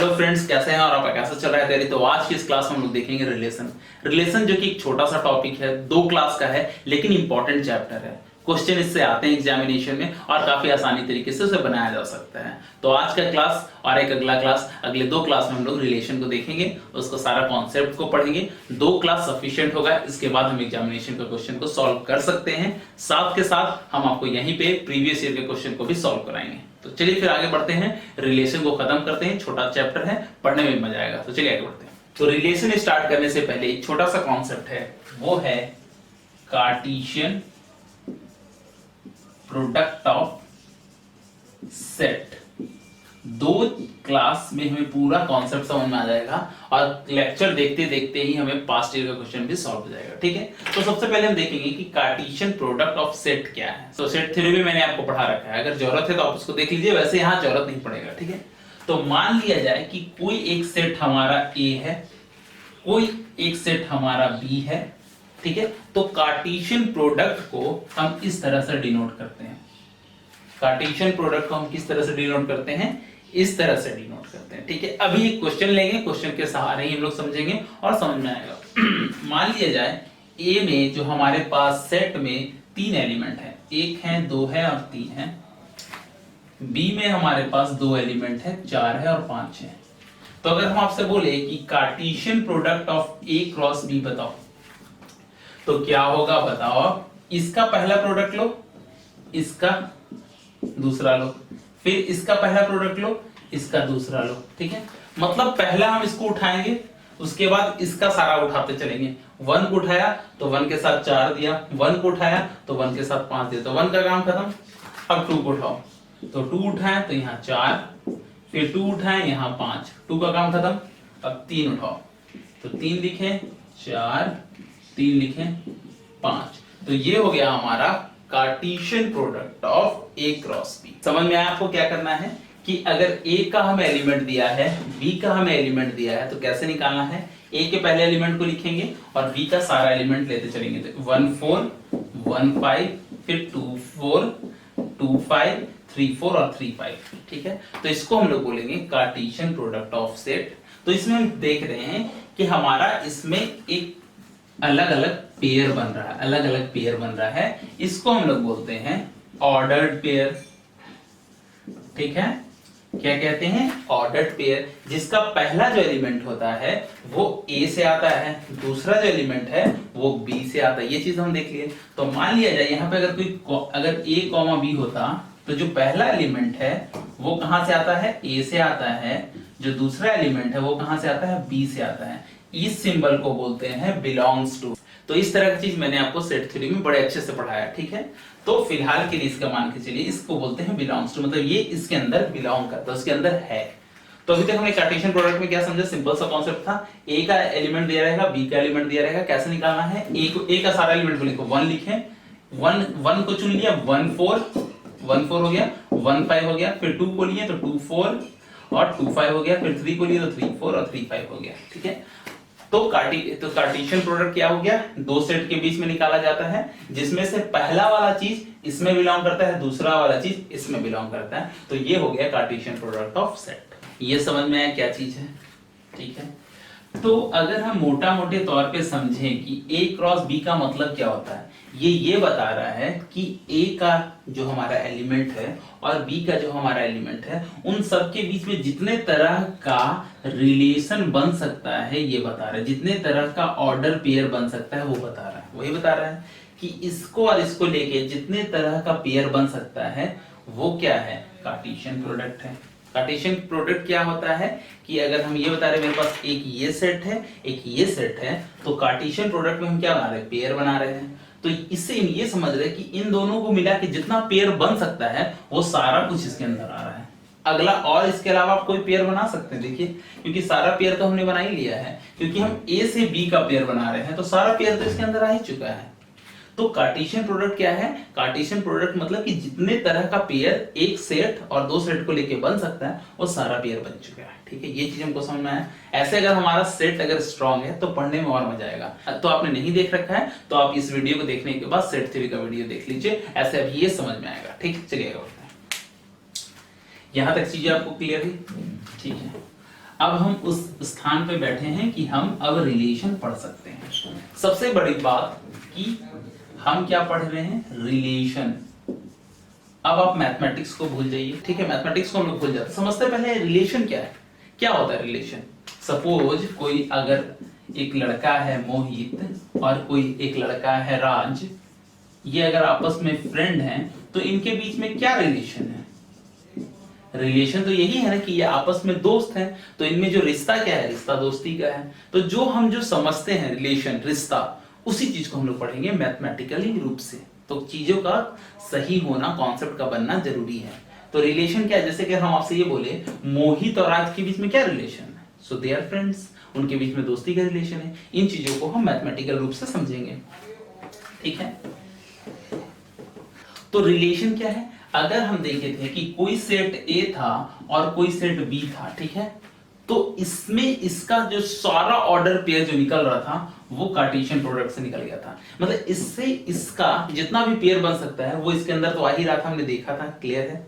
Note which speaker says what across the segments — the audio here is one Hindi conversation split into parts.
Speaker 1: हेलो फ्रेंड्स, कैसे हैं और आपका कैसा चल रहा है तैयारी। तो आज की इस क्लास में हम लोग देखेंगे रिलेशन जो कि एक छोटा सा टॉपिक है, 2 क्लास का है लेकिन इंपॉर्टेंट चैप्टर है। क्वेश्चन इससे आते हैं एग्जामिनेशन में और काफी आसानी तरीके से उसे बनाया जा सकता है। तो आज का क्लास और एक अगला क्लास, अगले 2 क्लास में हम लोग रिलेशन को देखेंगे, उसको सारा कॉन्सेप्ट को पढ़ेंगे। 2 क्लास सफिशिएंट होगा, इसके बाद हम एग्जामिनेशन का क्वेश्चन को सॉल्व कर सकते हैं। साथ के साथ हम आपको यहीं पे प्रीवियस ईयर के क्वेश्चन को भी सॉल्व कराएंगे। तो चलिए फिर आगे बढ़ते हैं, रिलेशन को खत्म करते हैं। छोटा चैप्टर है, पढ़ने में मजा आएगा। तो चलिए आगे बढ़ते हैं। तो रिलेशन स्टार्ट करने से पहले एक छोटा सा कॉन्सेप्ट है, वो है Cartesian product of set. 2 class में हमें पूरा कॉन्सेप्ट समझ में आ जाएगा और लेक्चर देखते देखते ही हमें पास्ट ईयर का क्वेश्चन भी सॉल्व हो जाएगा। ठीक है, तो सबसे पहले हम देखेंगे कि कार्टेशियन प्रोडक्ट ऑफ सेट क्या है। तो सेट थ्योरी भी मैंने आपको पढ़ा रखा है, अगर जरूरत है तो आप उसको देख लीजिए, वैसे यहाँ जरूरत नहीं पड़ेगा। ठीक है, तो मान लिया जाए कि कोई एक सेट हमारा ए है, कोई एक सेट हमारा बी है। ठीक है, तो कार्टेशियन प्रोडक्ट को हम इस तरह से डिनोट करते हैं। कार्टेशियन प्रोडक्ट को हम किस तरह से डिनोट करते हैं? इस तरह से डिनोट करते हैं। ठीक है, अभी एक क्वेश्चन लेंगे, क्वेश्चन के सहारे ही हम लोग समझेंगे और समझ में आएगा। मान लिया जाए ए में जो हमारे पास सेट में 3 एलिमेंट है, 1 है, 2 है और 3 है। बी में हमारे पास 2 एलिमेंट है, 4 है और 5 है। तो अगर हम आपसे बोले कि Cartesian product of A cross B बताओ, तो क्या होगा बताओ आप। इसका पहला प्रोडक्ट लो, इसका दूसरा लो, फिर इसका पहला प्रोडक्ट लो, इसका दूसरा लो। ठीक है, मतलब पहला हम इसको उठाएंगे, उसके बाद इसका सारा उठाते चलेंगे। 1 को उठाया तो 1 के साथ 4 दिया, 1 को उठाया तो 1 के साथ 5 दिया, तो 1 का काम खत्म। अब 2 को उठाओ, तो 2 उठाया तो यहाँ 4, फिर 2 उठाए यहाँ 5, 2 का काम खत्म। अब 3 उठाओ, तो 3 लिखे 4, 3 लिखे 5। तो ये हो गया हमारा Cartesian product of A cross B. समझ में आया आपको क्या करना है कि अगर ए का हमें एलिमेंट दिया है, बी का हमें एलिमेंट दिया है, तो कैसे निकालना है। ए के पहले एलिमेंट को लिखेंगे और बी का सारा एलिमेंट लेते चलेंगे। तो 1 4 1 5, फिर 2 4 2 5 3 4 और 3 5। ठीक है, तो इसको हम लोग बोलेंगे कार्टेशियन प्रोडक्ट ऑफ सेट। तो इसमें हम देख रहे हैं कि हमारा इसमें एक अलग अलग पेयर बन रहा है, अलग अलग पेयर बन रहा है। इसको हम लोग बोलते हैं ऑर्डर्ड पेयर। ठीक है, क्या कहते हैं? ऑर्डर्ड पेयर, जिसका पहला जो एलिमेंट होता है वो ए से आता है, दूसरा जो एलिमेंट है वो बी से आता है। ये चीज हम देख लिए। तो मान लिया जाए यहाँ पे अगर ए कॉमा बी होता, तो जो पहला एलिमेंट है वो कहां से आता है? ए से आता है। जो दूसरा एलिमेंट है वो कहां से आता है? बी से आता है। इस सिंबल को बोलते हैं बिलोंग्स टू। तो इस तरह की चीज मैंने आपको सेट थ्योरी में बड़े अच्छे से पढ़ाया। ठीक है, तो फिलहाल के लिए इसका मान के चलिए, इसको बोलते हैं बिलोंग्स टू, मतलब ये इसके अंदर बिलोंग करता है, उसके अंदर है। तो अभी तक हमने कार्टेशियन प्रोडक्ट में क्या समझा? सिंपल सा कॉन्सेप्ट था, ए का एलिमेंट दिया रहेगा, बी का एलिमेंट दिया रहेगा, कैसे निकालना है। ए का सारा एलिमेंट को लिखो, 1 लिखे, 1 को चुन लिया, 1 4 हो गया, 1 5 हो गया, फिर 2 को लिए तो 2 4 और 2 5 हो गया, फिर 3 को लिए तो 3 4 और 3 5 हो गया। ठीक है, तो कार्टेशियन प्रोडक्ट क्या हो गया? 2 सेट के बीच में निकाला जाता है, जिसमें से पहला वाला चीज इसमें बिलोंग करता है, दूसरा वाला चीज इसमें बिलोंग करता है। तो ये हो गया कार्टेशियन प्रोडक्ट ऑफ सेट। ये समझ में आया क्या चीज है? ठीक है, तो अगर हम मोटा मोटे तौर पे समझें कि ए क्रॉस बी का मतलब क्या होता है, ये बता रहा है कि ए का जो हमारा एलिमेंट है और बी का जो हमारा एलिमेंट है, उन सब के बीच में जितने तरह का रिलेशन बन सकता है ये बता रहा है, जितने तरह का ऑर्डर पेयर बन सकता है वो बता रहा है। वही बता रहा है कि इसको और इसको लेके जितने तरह का पेयर बन सकता है वो क्या है? कार्टेशियन प्रोडक्ट है। कार्टेशियन प्रोडक्ट क्या होता है कि अगर हम ये बता रहे हैं मेरे पास एक ये सेट है, एक ये सेट है, तो कार्टेशियन प्रोडक्ट में हम क्या बना रहे हैं? पेयर बना रहे हैं। तो इससे ये समझ रहे हैं कि इन दोनों को मिला के जितना पेयर बन सकता है वो सारा कुछ इसके अंदर आ रहा है। अगला और इसके अलावा आप कोई पेयर बना सकते हैं, देखिए, क्योंकि सारा पेयर तो हमने बना ही लिया है, क्योंकि हम ए से बी का पेयर बना रहे हैं, तो सारा पेयर तो इसके अंदर आ ही चुका है। तो कार्टेशियन प्रोडक्ट क्या है? कार्टेशियन प्रोडक्ट मतलब कि जितने तरह का पेयर एक सेट और 2 सेट को लेके बन सकता है वो सारा पेयर बन चुका है। ठीक है, ये चीज हमको समझ में आया। ऐसे अगर हमारा सेट अगर स्ट्रांग है तो पढ़ने में और मजा आएगा। तो आपने नहीं देख रखा है तो आप इस वीडियो को देखने के बाद सेट थ्योरी का वीडियो देख लीजिए, ऐसे अभी ये समझ में आएगा। ठीक, चलिए यहां तक चीजें आपको क्लियर है? ठीक है, अब हम उस स्थान पे बैठे हैं कि हम अब रिलेशन पढ़ सकते हैं। सबसे बड़ी बात कि हम क्या पढ़ रहे हैं, रिलेशन। अब आप मैथमेटिक्स को भूल जाइए, ठीक है, मैथमेटिक्स को हम लोग भूल जाते हैं। समझते पहले रिलेशन क्या है, क्या होता है रिलेशन। सपोज कोई अगर एक लड़का है मोहित और कोई एक लड़का है राज, ये अगर आपस में फ्रेंड हैं तो इनके बीच में क्या रिलेशन है, रिलेशन तो यही है ना कि ये आपस में दोस्त हैं, तो इनमें जो रिश्ता क्या है, रिश्ता दोस्ती का है। तो जो समझते हैं रिलेशन, रिश्ता, उसी चीज को हम लोग पढ़ेंगे मैथमेटिकली रूप से। तो चीजों का सही होना, कॉन्सेप्ट का बनना जरूरी है। तो रिलेशन क्या है, जैसे कि हम आपसे ये बोले मोहित और राज के बीच में क्या रिलेशन है, सो दे आर फ्रेंड्स, उनके बीच में दोस्ती का रिलेशन है। इन चीजों को हम मैथमेटिकल रूप से समझेंगे, ठीक है। तो रिलेशन क्या है, अगर हम देखे थे कि कोई सेट ए था और कोई सेट बी था, ठीक है, तो इसमें इसका जो सारा ऑर्डर पेयर जो निकल रहा था वो कार्टेशियन प्रोडक्ट से निकल गया था। मतलब इससे इसका जितना भी पेयर बन सकता है वो इसके अंदर तो आ ही रहा था, हमने देखा था, क्लियर है।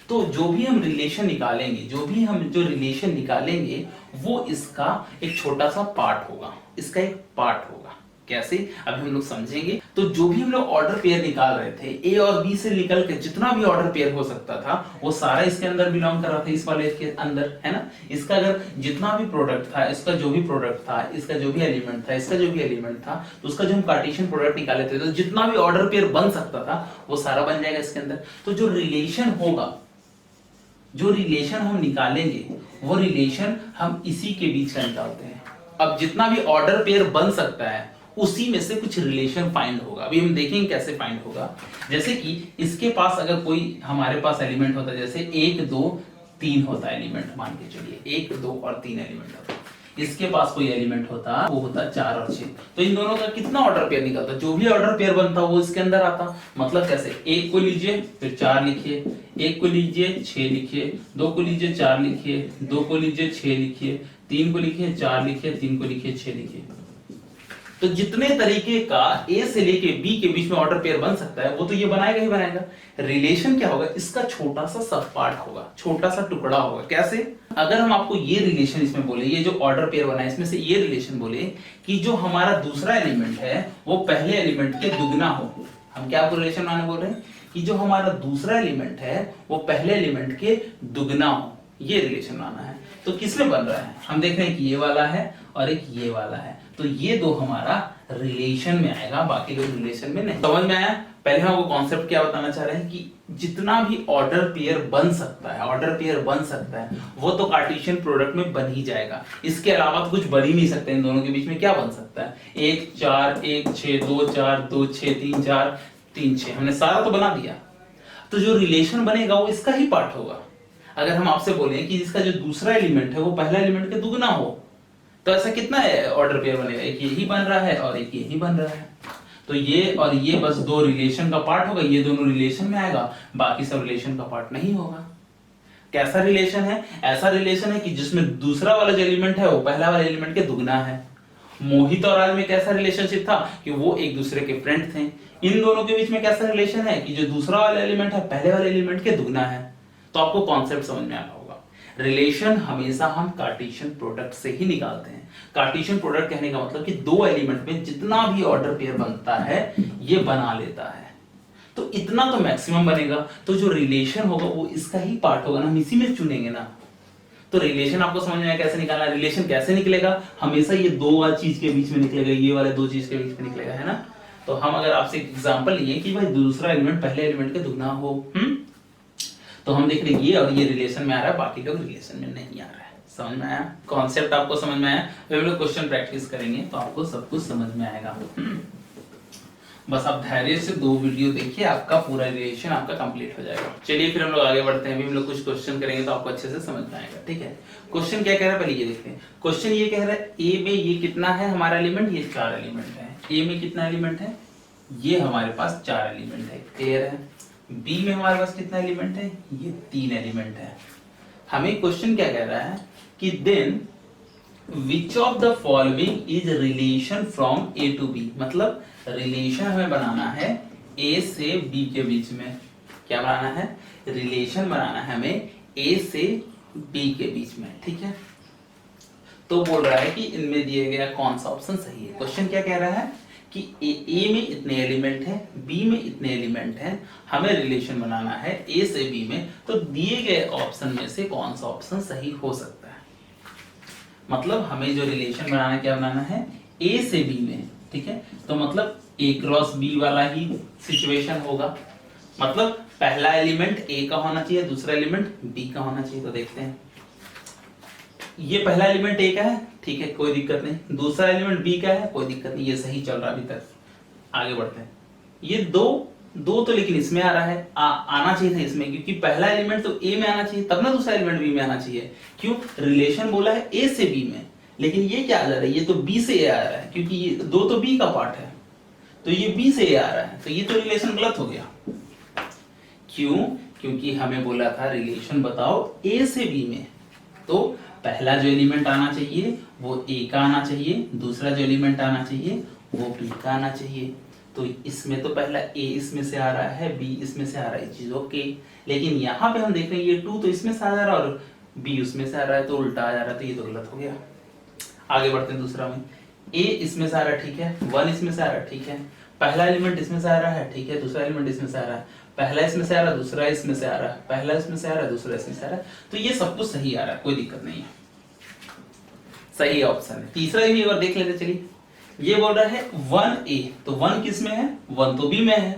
Speaker 1: तो जो भी हम रिलेशन निकालेंगे, जो रिलेशन निकालेंगे वो इसका एक छोटा सा पार्ट होगा, इसका एक पार्ट होगा। कैसे, अभी हम लोग समझेंगे। तो जो भी हम लोग ऑर्डर पेयर निकाल रहे थे, ए और बी से निकल के जितना भी ऑर्डर पेयर हो सकता था वो सारा इसके अंदर बिलोंग कर रहा था, इस वाले के अंदर, है ना। इसका अगर जितना भी प्रोडक्ट था, इसका जो भी प्रोडक्ट था, इसका जो भी एलिमेंट था, इसका जो भी एलिमेंट था, तो उसका जो हम कार्टेशियन प्रोडक्ट निकाले थे, तो जितना भी ऑर्डर पेयर बन सकता था वो सारा बन जाएगा इसके अंदर। तो जो रिलेशन होगा, जो रिलेशन हम निकालेंगे वो रिलेशन हम इसी के बीच का निकालते हैं। अब जितना भी ऑर्डर पेयर बन सकता है उसी में से कुछ रिलेशन फाइंड होगा। अभी हम देखेंगे कैसे फाइंड होगा। जैसे कि इसके पास अगर कोई हमारे पास एलिमेंट होता है, जैसे 1 2 3 होता है एलिमेंट, मान के चलिए 1 2 और 3 एलिमेंट होता है। इसके पास कोई एलिमेंट होता, वो होता 4 और 6, तो इन दोनों का कितना ऑर्डर पेयर निकलता, जो भी ऑर्डर पेयर बनता वो इसके अंदर आता। मतलब कैसे, 1 को लीजिए फिर 4 लिखिए, 1 को लीजिए 6 लिखिए, 2 को लीजिए 4 लिखिए, 2 को लीजिए 6 लिखिए, 3 को लिखिए 4 लिखिए, 3 को लिखिए 6 लिखिए। तो जितने तरीके का ए से लेके बी के बीच में ऑर्डर पेयर बन सकता है वो तो ये बनाएगा ही बनाएगा। रिलेशन क्या होगा, इसका छोटा सा सब पार्ट होगा, छोटा सा टुकड़ा होगा। कैसे, अगर हम आपको ये रिलेशन इसमें बोले, ये जो ऑर्डर पेयर बना है इसमें से ये रिलेशन बोले कि जो हमारा दूसरा एलिमेंट है वो पहले एलिमेंट के दुगना हो। हम क्या आपको रिलेशन बनाने बोल रहे हैं कि जो हमारा दूसरा एलिमेंट है वो पहले एलिमेंट के दुगना हो, ये रिलेशन बनाना है। तो किसमें बन रहा है, हम देख रहे हैं कि ये वाला है और एक ये वाला है, तो ये दो हमारा रिलेशन में आएगा, बाकी लोग रिलेशन में नहीं। समझ में आया। पहले हम आपको कॉन्सेप्ट क्या बताना चाह रहे हैं कि जितना भी ऑर्डर पेयर बन सकता है, ऑर्डर पेयर बन सकता है वो तो कार्टेशियन प्रोडक्ट में बन ही जाएगा। इसके अलावा तो कुछ बन ही नहीं सकता। इन दोनों के बीच में क्या बन सकता है, 1 4 1 6 2 4 2 6 3 4 3 6, हमने सारा तो बना दिया। तो जो रिलेशन बनेगा वो इसका ही पार्ट होगा। अगर हम आपसे बोले कि जिसका जो दूसरा एलिमेंट है वो पहला एलिमेंट के दुगना हो, तो ऐसा कितना ऑर्डर पेयर बनेगा, एक यही बन रहा है और एक यही बन रहा है। तो ये और ये बस दो रिलेशन का पार्ट होगा, ये दोनों रिलेशन में आएगा, बाकी सब रिलेशन का पार्ट नहीं होगा। कैसा रिलेशन है, ऐसा रिलेशन है कि जिसमें दूसरा वाला जो एलिमेंट है वो पहला वाले एलिमेंट के दुगना है। मोहित और राज में कैसा रिलेशनशिप था कि वो एक दूसरे के फ्रेंड थे। इन दोनों के बीच में कैसा रिलेशन है कि जो दूसरा वाला एलिमेंट है पहले वाले एलिमेंट के दुगना है। तो आपको कॉन्सेप्ट समझ में आना होगा। रिलेशन हमेशा हम कार्टेशियन प्रोडक्ट से ही निकालते हैं। कार्टेशियन प्रोडक्ट कहने का मतलब कि दो एलिमेंट में जितना भी ऑर्डर पेयर बनता है ये बना लेता है, तो इतना तो मैक्सिमम बनेगा। तो जो रिलेशन होगा वो इसका ही पार्ट होगा ना, हम इसी में चुनेंगे ना। तो रिलेशन आपको समझ में आया कैसे निकालना। रिलेशन कैसे निकलेगा, हमेशा ये दो चीज के बीच में निकलेगा, ये वाले दो चीज के बीच में निकलेगा, है ना। तो हम अगर आपसे एग्जांपल लिए कि भाई दूसरा एलिमेंट पहले एलिमेंट के दुगना हो, तो हम देख रहे हैं ये और ये रिलेशन में आ रहा है, बाकी लोग रिलेशन में नहीं आ रहा है। समझ में आया, कॉन्सेप्ट आपको समझ में आया। फिर हम लोग क्वेश्चन प्रैक्टिस करेंगे तो आपको सब कुछ समझ में आएगा। बस आप धैर्य से 2 वीडियो देखिए, आपका पूरा रिलेशन आपका कंप्लीट हो जाएगा। चलिए फिर हम लोग आगे बढ़ते हैं। अभी हम लोग कुछ क्वेश्चन करेंगे तो आपको अच्छे से समझ में आएगा, ठीक है। क्वेश्चन क्या कह रहा है पहले ये देखते हैं। क्वेश्चन ये कह रहा है ए में ये कितना है हमारा एलिमेंट, ये 4 एलिमेंट है। ए में कितना एलिमेंट है, ये हमारे पास 4 एलिमेंट है, क्लियर है। बी में हमारे पास कितना एलिमेंट है, ये 3 एलिमेंट है। हमें क्वेश्चन क्या कह रहा है कि then which of the following is relation from A to B. मतलब रिलेशन हमें बनाना है ए से बी के बीच में। क्या बनाना है, रिलेशन बनाना है हमें ए से बी के बीच में, ठीक है। तो बोल रहा है कि इनमें दिए गया कौन सा ऑप्शन सही है। क्वेश्चन क्या कह रहा है कि ए में इतने एलिमेंट हैं, बी में इतने एलिमेंट हैं, हमें रिलेशन बनाना है ए से बी में, तो दिए गए ऑप्शन में से कौन सा ऑप्शन सही हो सकता है। मतलब हमें जो रिलेशन बनाना, क्या बनाना है, ए से बी में, ठीक है। तो मतलब ए क्रॉस बी वाला ही सिचुएशन होगा। मतलब पहला एलिमेंट ए का होना चाहिए, दूसरा एलिमेंट बी का होना चाहिए। तो देखते हैं, ये पहला एलिमेंट ए का है, ठीक है, कोई दिक्कत नहीं। दूसरा एलिमेंट बी का है, कोई दिक्कत नहीं, ये सही चल रहा अभी तक। आगे बढ़ते हैं। ये दो तो लेकिन इसमें आ रहा है, आना चाहिए था इसमें, क्योंकि पहला एलिमेंट तो ए में आना चाहिए, तब ना दूसरा एलिमेंट बी में आना चाहिए। क्यों? रिलेशन बोला है ए से बी में, लेकिन ये क्या आ जा रहा है, ये तो बी से ए आ रहा है, क्योंकि ये दो तो बी का पार्ट है, तो ये बी से ए आ रहा है, तो ये तो रिलेशन गलत हो गया। क्यों? क्योंकि हमें बोला था रिलेशन बताओ ए से बी में, तो पहला जो एलिमेंट आना चाहिए वो ए का आना चाहिए, दूसरा जो एलिमेंट आना चाहिए वो बी का आना चाहिए। तो इसमें तो पहला ए इसमें से आ रहा है, बी इसमें से आ रहा है, चीज ओके। लेकिन यहाँ पे हम देख रहे हैं ये 2 तो इसमें से आ जा रहा है और बी उसमें से आ रहा है, तो उल्टा आ जा रहा है, तो ये तो गलत हो गया। आगे बढ़ते हैं दूसरा में, ए इसमें से आ रहा है, ठीक है, 1 इसमें से आ रहा है, ठीक है, पहला एलिमेंट इसमें से आ रहा है, ठीक है, दूसरा एलिमेंट इसमें से आ रहा है, पहला इसमें से आ रहा है, दूसरा इसमें से आ रहा है, पहला इसमें से आ रहा है, दूसरा इसमें से आ रहा है, तो ये सब कुछ सही आ रहा है, कोई दिक्कत नहीं है, सही ऑप्शन है। तीसरा भी एक बार देख लेते चलिए। ये बोल रहा है 1a, तो 1 किस में है, 1 तो b में है,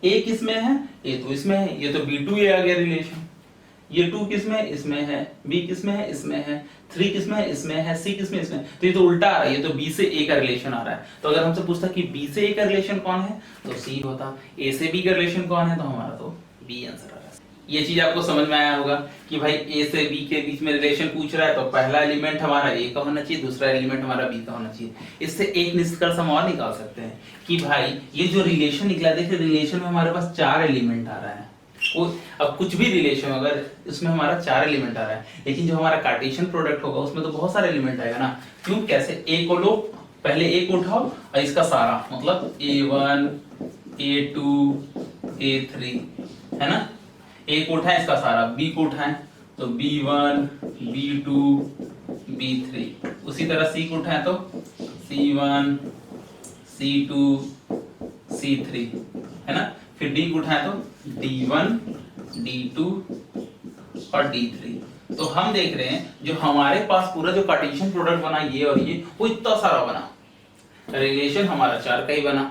Speaker 1: a किस में है, a तो इसमें है, ये तो b2a आ गया रिलेशन। ये 2 किस में है, इसमें है, b किस में है, इसमें है, 3 किस में है, इसमें है, c किस में, इसमें। तो ये तो उल्टा आ रहा है, ये तो b से a का रिलेशन आ रहा है। तो अगर हमसे पूछता कि b से a का रिलेशन कौन है, तो c होता। a से b का रिलेशन कौन है, तो हमारा तो b आंसर आ रहा है। ये चीज आपको समझ में आया होगा कि भाई a से b के बीच में रिलेशन पूछ रहा है, तो पहला एलिमेंट हमारा a का होना चाहिए, दूसरा एलिमेंट हमारा b का होना चाहिए। इससे एक निष्कर्ष हम और निकाल सकते हैं कि भाई ये जो रिलेशन निकला, देखिए रिलेशन में हमारे पास 4 एलिमेंट आ रहा है। अब कुछ भी रिलेशन अगर इसमें हमारा 4 एलिमेंट आ रहा है, लेकिन जो हमारा कार्टेशियन प्रोडक्ट होगा उसमें तो बहुत सारे एलिमेंट आएगा ना। क्यों? कैसे? a को लो, पहले a को उठाओ और इसका सारा, मतलब a1 a2 a3, है ना। a को उठाएं इसका सारा, b को उठाएं तो b1 b2 b3, उसी तरह c को उठाएं तो c1 c2 c3, है ना। फिर d को उठाएं तो d1 d2 और d3। तो हम देख रहे हैं जो हमारे पास पूरा जो कार्टेशियन प्रोडक्ट बना ये और ये, वो इतना सारा बना, रिलेशन हमारा 4 का ही बना,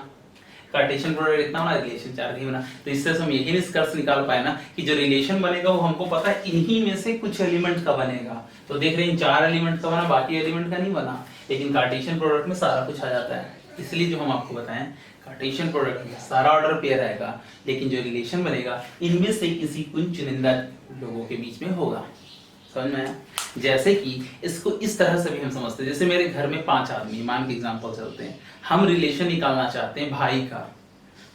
Speaker 1: कार्टेशियन प्रोडक्ट इतना बना, रिलेशन 4 का ही बना। तो इससे हम यही निष्कर्ष निकाल पाए ना कि जो रिलेशन बनेगा वो हमको पता है इन्हीं में से कुछ एलिमेंट का बनेगा। तो देख रहे हैं 4 एलिमेंट का बना, बाकी एलिमेंट का नहीं बना, लेकिन कार्टेशियन प्रोडक्ट में सारा कुछ आ जाता है। इसलिए जो हम आपको बताएं, कार्टेशियन प्रोडक्ट में सारा ऑर्डर पेयर आएगा, लेकिन जो रिलेशन बनेगा इनमें से किसी कुछ चुनिंदा लोगों के बीच में होगा। समझ में आया? जैसे कि इसको इस तरह से भी हम समझते हैं, जैसे मेरे घर में 5 आदमी, मान के एग्जांपल चलते हैं, हम रिलेशन निकालना चाहते हैं भाई का।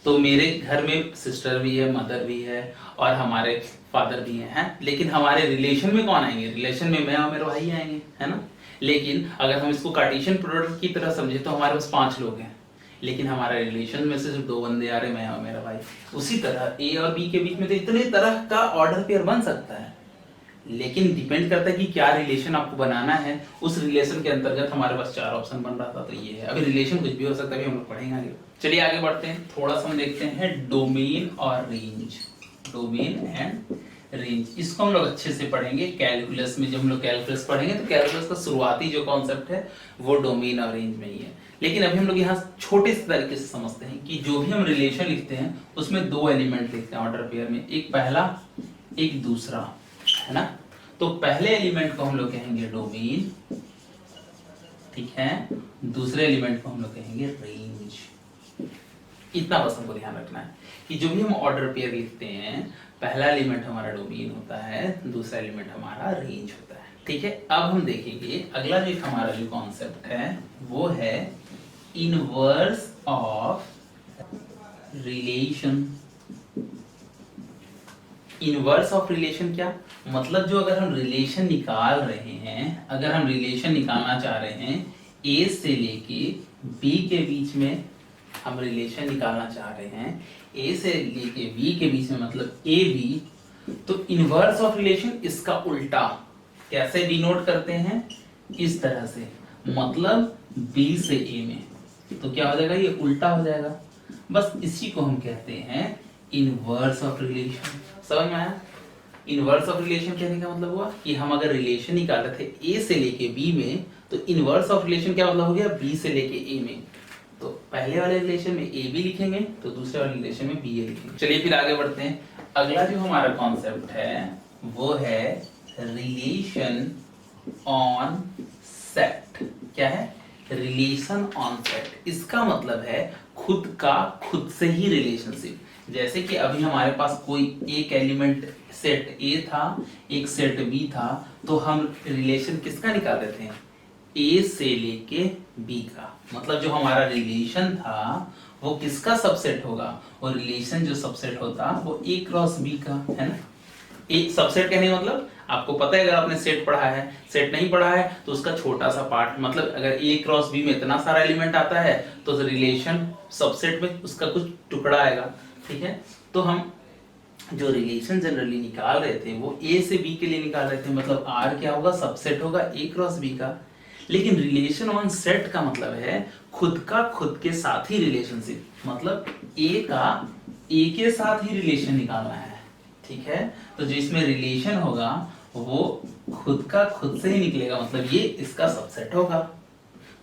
Speaker 1: तो मेरे घर में सिस्टर भी है, मदर भी है और हमारे फादर भी हैं, लेकिन हमारे रिलेशन में कौन आएंगे? रिलेशन में मैं और मेरे भाई आएंगे, है ना। लेकिन अगर हम इसको कार्टेशियन प्रोडक्ट की तरह समझे तो हमारे पास 5 लोग हैं, लेकिन हमारे रिलेशन में से सिर्फ 2 बंदे आ रहे, मैं और मेरा भाई। उसी तरह ए और बी के बीच में तो इतने तरह का ऑर्डर पेयर बन सकता है, लेकिन डिपेंड करता है कि क्या रिलेशन आपको बनाना है। उस रिलेशन के अंतर्गत हमारे पास 4 ऑप्शन बन रहा था, तो ये है। अभी रिलेशन कुछ भी हो सकता है, अभी हम लोग पढ़ेंगे आगे। चलिए आगे बढ़ते हैं, थोड़ा सा हम देखते हैं डोमेन और रेंज। डोमेन एंड रेंज, इसको हम लोग अच्छे से पढ़ेंगे कैलकुलस में। जब हम लोग कैलकुलस पढ़ेंगे तो कैलकुलस का शुरुआती जो कॉन्सेप्ट है वो डोमेन और रेंज में ही है। लेकिन अभी हम लोग यहाँ छोटे से तरीके से समझते हैं कि जो भी हम रिलेशन लिखते हैं उसमें 2 एलिमेंट लिखते हैं ऑर्डर पेयर में, एक पहला एक दूसरा, है ना। तो पहले एलिमेंट को हम लोग कहेंगे डोमेन, ठीक है, दूसरे एलिमेंट को हम लोग कहेंगे रेंज। इतना बस हमको ध्यान रखना है कि जो भी हम ऑर्डर पेयर लिखते हैं, पहला एलिमेंट हमारा डोमेन होता है, दूसरा एलिमेंट हमारा रेंज होता है, ठीक है। अब हम देखेंगे अगला जो हमारा जो कॉन्सेप्ट है वो है inverse of relation. Inverse of relation क्या मतलब? जो अगर हम रिलेशन निकाल रहे हैं, अगर हम रिलेशन निकालना चाह रहे हैं ए से लेके बी के बीच में, हम रिलेशन निकालना चाह रहे हैं ए से लेके बी के बीच में, मतलब ए बी, तो इनवर्स ऑफ रिलेशन इसका उल्टा कैसे डिनोट करते हैं? इस तरह से, मतलब B से A में, तो क्या हो जाएगा, ये उल्टा हो जाएगा। बस इसी को हम कहते हैं इनवर्स ऑफ रिलेशन। समझ में आया? इनवर्स ऑफ रिलेशन कहने का मतलब हुआ कि हम अगर रिलेशन निकाल रहे थे A से लेके B में, तो इनवर्स ऑफ रिलेशन क्या मतलब हो गया, B से लेके A में। तो पहले वाले रिलेशन में A B लिखेंगे, तो दूसरे वाले रिलेशन में B A लिखेंगे। चलिए फिर आगे बढ़ते हैं। अगला जो हमारा कॉन्सेप्ट है वो है रिलेशन ऑन सेट। क्या है? Relation on set. इसका मतलब है खुद का खुद से ही रिलेशनशिप। जैसे कि अभी हमारे पास कोई एक एलिमेंट सेट A था, एक सेट B था, तो हम रिलेशन किसका निकाल रहे थे, A से लेके B का। मतलब जो हमारा रिलेशन था वो किसका सबसेट होगा, और रिलेशन जो सबसेट होता वो A क्रॉस B का, है ना। एक सबसेट कहने का मतलब आपको पता है, अगर आपने सेट पढ़ा है, सेट नहीं पढ़ा है तो उसका छोटा सा पार्ट, मतलब अगर A क्रॉस B में इतना सारा एलिमेंट आता है तो रिलेशन सबसेट में उसका कुछ टुकड़ा आएगा, ठीक है। तो हम जो रिलेशन जनरली निकाल रहे थे वो A से B के लिए निकाल रहे थे, मतलब R क्या होगा, सबसेट होगा A क्रॉस B का। लेकिन रिलेशन ऑन सेट का मतलब है खुद का खुद के साथ ही रिलेशनशिप, मतलब A का A के साथ ही रिलेशन निकालना है, ठीक है। तो जो इसमें रिलेशन होगा वो खुद का खुद से ही निकलेगा, मतलब ये इसका सबसेट होगा।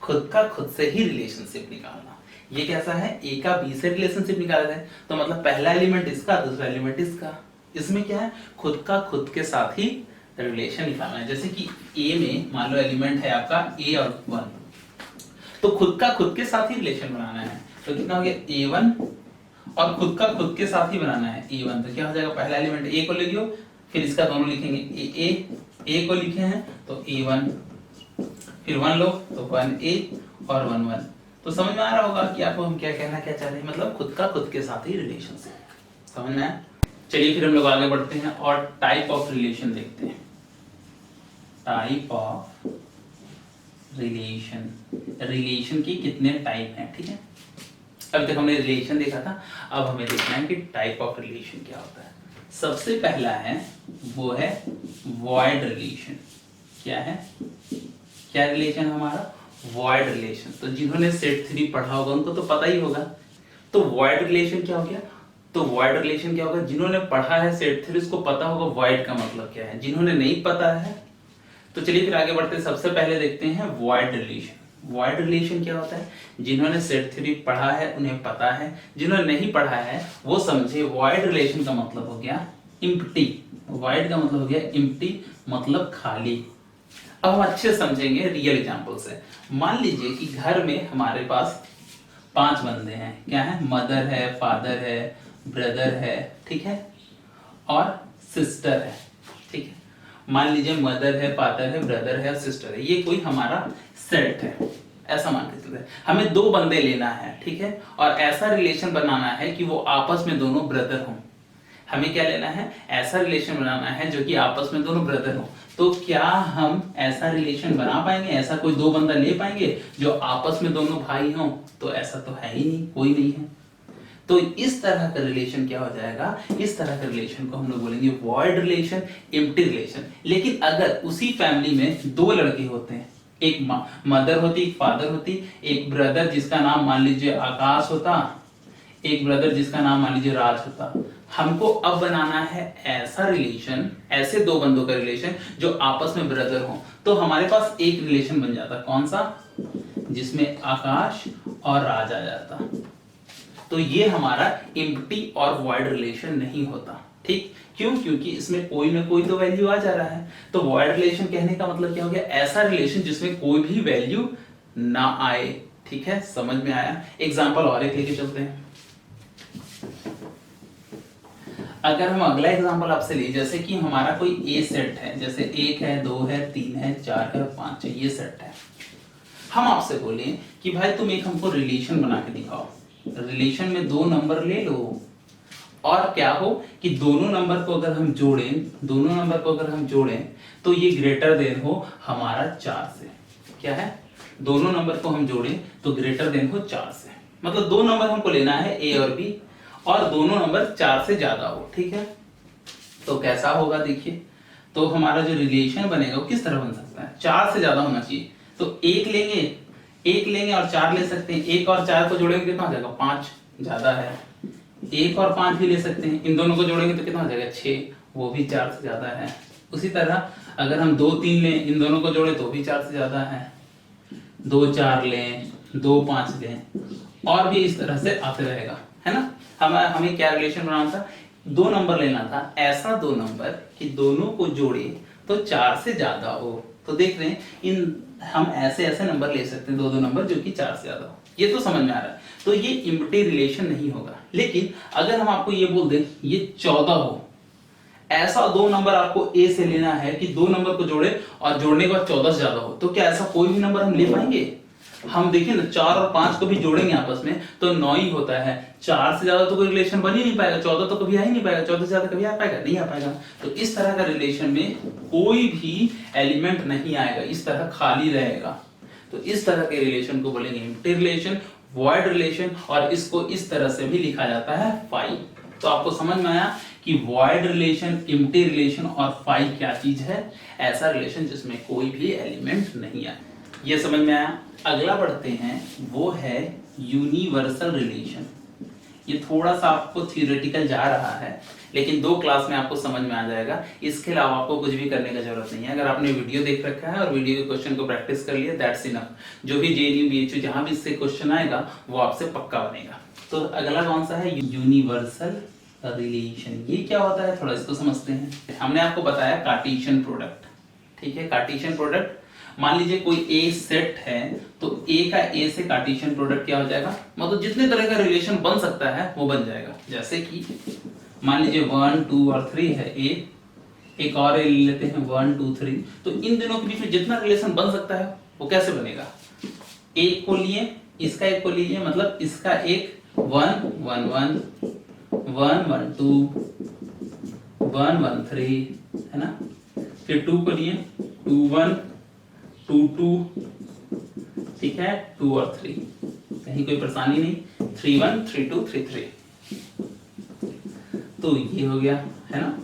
Speaker 1: खुद का खुद से ही रिलेशनशिप निकालना, ये कैसा है, A का B से रिलेशनशिप निकाला है, तो मतलब पहला एलिमेंट इसका, दूसरा एलिमेंट इसका। इसमें क्या है, खुद का खुद के साथ ही रिलेशन निकालना है। जैसे कि A में मान लो एलिमेंट है आपका A और 1, तो खुद का खुद के साथ ही रिलेशन बनाना है। तो कितना हो गया, A1, और खुद का खुद के साथ ही बनाना है A1, तो क्या हो जाएगा, पहला एलिमेंट A को ले लियो, फिर इसका दोनों लिखेंगे A को लिखे हैं तो A1, फिर 1 लो तो 1A और 1 1। तो समझ में आ रहा होगा कि आपको हम क्या कहना क्या चाह रहे हैं, मतलब खुद का खुद के साथ ही रिलेशनशिप। समझ में आया? चलिए फिर हम लोग आगे बढ़ते हैं और टाइप ऑफ रिलेशन देखते हैं। टाइप ऑफ रिलेशन, रिलेशन की कितने टाइप हैं, ठीक है। अभी तक हमने रिलेशन देखा था, अब हमें देखना है कि टाइप ऑफ रिलेशन क्या होता है। सबसे पहला है वो है वॉइड रिलेशन। क्या है, क्या रिलेशन हमारा, वॉइड रिलेशन। तो जिन्होंने सेट 3 पढ़ा होगा उनको तो पता ही होगा। तो वॉइड रिलेशन क्या हो गया, तो वॉइड रिलेशन क्या होगा, जिन्होंने पढ़ा है सेट 3 उसको पता होगा वॉइड का मतलब क्या है, जिन्होंने नहीं पता है तो चलिए फिर आगे बढ़ते हैं। सबसे पहले देखते हैं वॉइड रिलेशन। वॉइड रिलेशन क्या होता है, जिन्होंने सेट 3 पढ़ा है उन्हें पता है, जिन्होंने नहीं पढ़ा है वो समझे। वॉइड रिलेशन का मतलब हो गया इम्प्टी। वॉइड का मतलब हो गया इम्प्टी, मतलब खाली। अब हम अच्छे समझेंगे रियल एग्जांपल से। मान लीजिए कि घर में हमारे पास 5 बंदे हैं। क्या है, मदर है, फादर है, ब्रदर है, ठीक है, और सिस्टर है, ठीक है। मान लीजिए मदर है, फादर है, ब्रदर है और सिस्टर है, ये कोई हमारा सेट है, ऐसा मान के चलते हैं। हमें 2 बंदे लेना है, ठीक है, और ऐसा रिलेशन बनाना है कि वो आपस में दोनों ब्रदर हों। हमें क्या लेना है, ऐसा रिलेशन बनाना है जो कि आपस में दोनों ब्रदर हो। तो क्या हम ऐसा रिलेशन बना पाएंगे, ऐसा कोई 2 बंदा ले पाएंगे जो आपस में दोनों भाई हों? तो ऐसा तो है ही नहीं, कोई नहीं है। तो इस तरह का रिलेशन क्या हो जाएगा, इस तरह का रिलेशन को हम लोग बोलेंगे वॉइड रिलेशन, एम्प्टी रिलेशन। लेकिन अगर उसी फैमिली में 2 लड़के होते हैं, एक मदर होती, एक फादर होती, एक ब्रदर जिसका नाम मान लीजिए आकाश होता, एक ब्रदर जिसका नाम मान लीजिए राज होता। हमको अब बनाना है ऐसा रिलेशन, ऐसे 2 बंदों का रिलेशन जो आपस में ब्रदर हो। तो हमारे पास एक रिलेशन बन जाता, कौन सा, जिसमें आकाश और राज आ जाता। तो ये हमारा एम्प्टी और वॉइड रिलेशन नहीं होता, ठीक। क्यों, क्योंकि इसमें कोई ना कोई तो वैल्यू आ जा रहा है। तो वॉइड रिलेशन कहने का मतलब क्या हो गया, ऐसा रिलेशन जिसमें कोई भी वैल्यू ना आए, ठीक है। समझ में आया? एग्जांपल और एक लेके चलते हैं। अगर हम अगला एग्जांपल आपसे ले, जैसे कि हमारा कोई ए सेट है, जैसे 1 है, 2 है, 3 है, 4 है और 5 है, ये सेट है। हम आपसे बोले कि भाई तुम एक हमको रिलेशन बना के दिखाओ। रिलेशन में 2 नंबर ले लो और क्या हो कि दोनों नंबर को अगर हम जोड़ें तो ये ग्रेटर देन हो हमारा 4 से। क्या है, दोनों नंबर को हम जोड़ें तो ग्रेटर देन हो 4 से। मतलब 2 नंबर हमको लेना है ए और बी, और दोनों नंबर 4 से ज्यादा हो, ठीक है। तो कैसा होगा देखिए, तो हमारा जो रिलेशन बनेगा वो किस तरह बन सकता है, सकता है, 4 से ज्यादा होना चाहिए। तो एक लेंगे और 4 ले सकते हैं, 1 और 4 को जोड़ेंगे कितना हो जाएगा 5, ज्यादा है। 1 और 5 भी ले सकते हैं, इन दोनों को जोड़ेंगे तो कितना हो जाएगा 6, वो भी 4 से ज्यादा है। उसी तरह अगर हम 2 3 लें, इन दोनों को जोड़े तो भी 4 से ज्यादा है। 2 4 लें, 2 5 लें, और भी इस तरह से आते रहेगा, है ना। हमें क्या रिलेशन बनाना था, 2 नंबर लेना था, ऐसा 2 नंबर कि दोनों को जोड़े तो 4 से ज्यादा हो। तो देख रहे हैं हम ऐसे ऐसे नंबर ले सकते हैं, 2 नंबर जो कि 4 से ज्यादा हो। ये तो समझ में आ रहा है। तो ये एम्प्टी रिलेशन नहीं होगा। लेकिन अगर हम आपको ये बोल दें ये 14 हो, ऐसा 2 नंबर आपको ए से लेना है कि 2 नंबर को जोड़े और जोड़ने के बाद 14 से ज्यादा हो, तो क्या ऐसा कोई भी नंबर हम ले पाएंगे? हम देखिए ना, 4 और 5 को भी जोड़ेंगे आपस में तो 9 ही होता है। 4 से ज्यादा तो कोई रिलेशन बन ही नहीं पाएगा, 14 तो कभी आ ही नहीं पाएगा, 14 से ज्यादा कभी आ पाएगा? नहीं आ पाएगा। तो इस तरह का रिलेशन में कोई भी एलिमेंट नहीं आएगा, इस तरह खाली रहेगा। तो इस तरह के रिलेशन को बोलेंगे एम्प्टी रिलेशन, वॉइड रिलेशन, और इसको इस तरह से भी लिखा जाता है फाई। तो आपको समझ में आया कि वॉइड रिलेशन, एम्प्टी रिलेशन और फाई क्या चीज है? ऐसा रिलेशन जिसमें कोई भी एलिमेंट नहीं आए। ये समझ में आया। अगला बढ़ते हैं, वो है यूनिवर्सल रिलेशन। ये थोड़ा सा आपको थियोरेटिकल जा रहा है, लेकिन 2 क्लास में आपको समझ में आ जाएगा। इसके अलावा आपको कुछ भी करने की जरूरत नहीं है। अगर आपने वीडियो देख रखा है और वीडियो के क्वेश्चन को प्रैक्टिस कर लिया, दैट्स इनफ। जो भी जेएनयू बीएचयू जहां भी इससे क्वेश्चन आएगा वो आपसे पक्का बनेगा। तो अगला कौन सा है? Universal relation. ये क्या होता है, थोड़ा इसको समझते हैं। हमने आपको बताया कार्टेशियन प्रोडक्ट, ठीक है। कार्टेशियन प्रोडक्ट, मान लीजिए कोई ए सेट है, तो ए का ए से कार्टेशियन प्रोडक्ट क्या हो जाएगा, मतलब जितने तरह का रिलेशन बन सकता है वो बन जाएगा। जैसे कि मान लीजिए 1 2 और 3 है ए, एक और ए ले लेते हैं 1 2 3, तो इन दोनों के बीच में जितना रिलेशन बन सकता है वो कैसे बनेगा? एक को लिए, इसका एक को लीजिए, मतलब इसका एक 1 1 1 1 1 2 1 1 3, है ना। फिर 2 को लिए 2 1 2 2, ठीक है, 2 और 3, कहीं कोई परेशानी नहीं। 3 1 3 2 3 3, तो ये हो गया, है ना।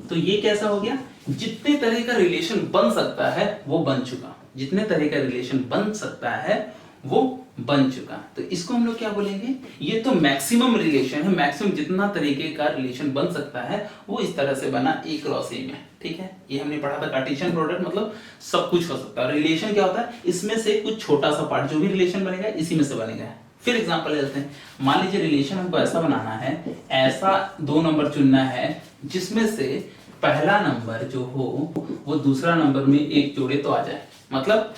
Speaker 1: तो ये कैसा हो गया? जितने तरह का रिलेशन बन सकता है वो बन चुका, जितने तरह का रिलेशन बन सकता है वो बन चुका। तो इसको हम लोग क्या बोलेंगे? ये तो मैक्सिमम रिलेशन है, मैक्सिमम जितना तरीके का रिलेशन बन सकता है वो इस तरह से बना ए क्रॉस ए में, ठीक है। ये हमने पढ़ा था कार्टेशियन प्रोडक्ट मतलब सब कुछ हो सकता है। रिलेशन क्या होता है? इसमें से कुछ छोटा सा पार्ट, जो भी रिलेशन बनेगा इसी में से बनेगा। फिर एग्जांपल लेते हैं, मान लीजिए रिलेशन हमको ऐसा बनाना है, ऐसा 2 नंबर चुनना है जिसमें से पहला नंबर जो हो वो दूसरा नंबर में एक जोड़े तो आ जाए, मतलब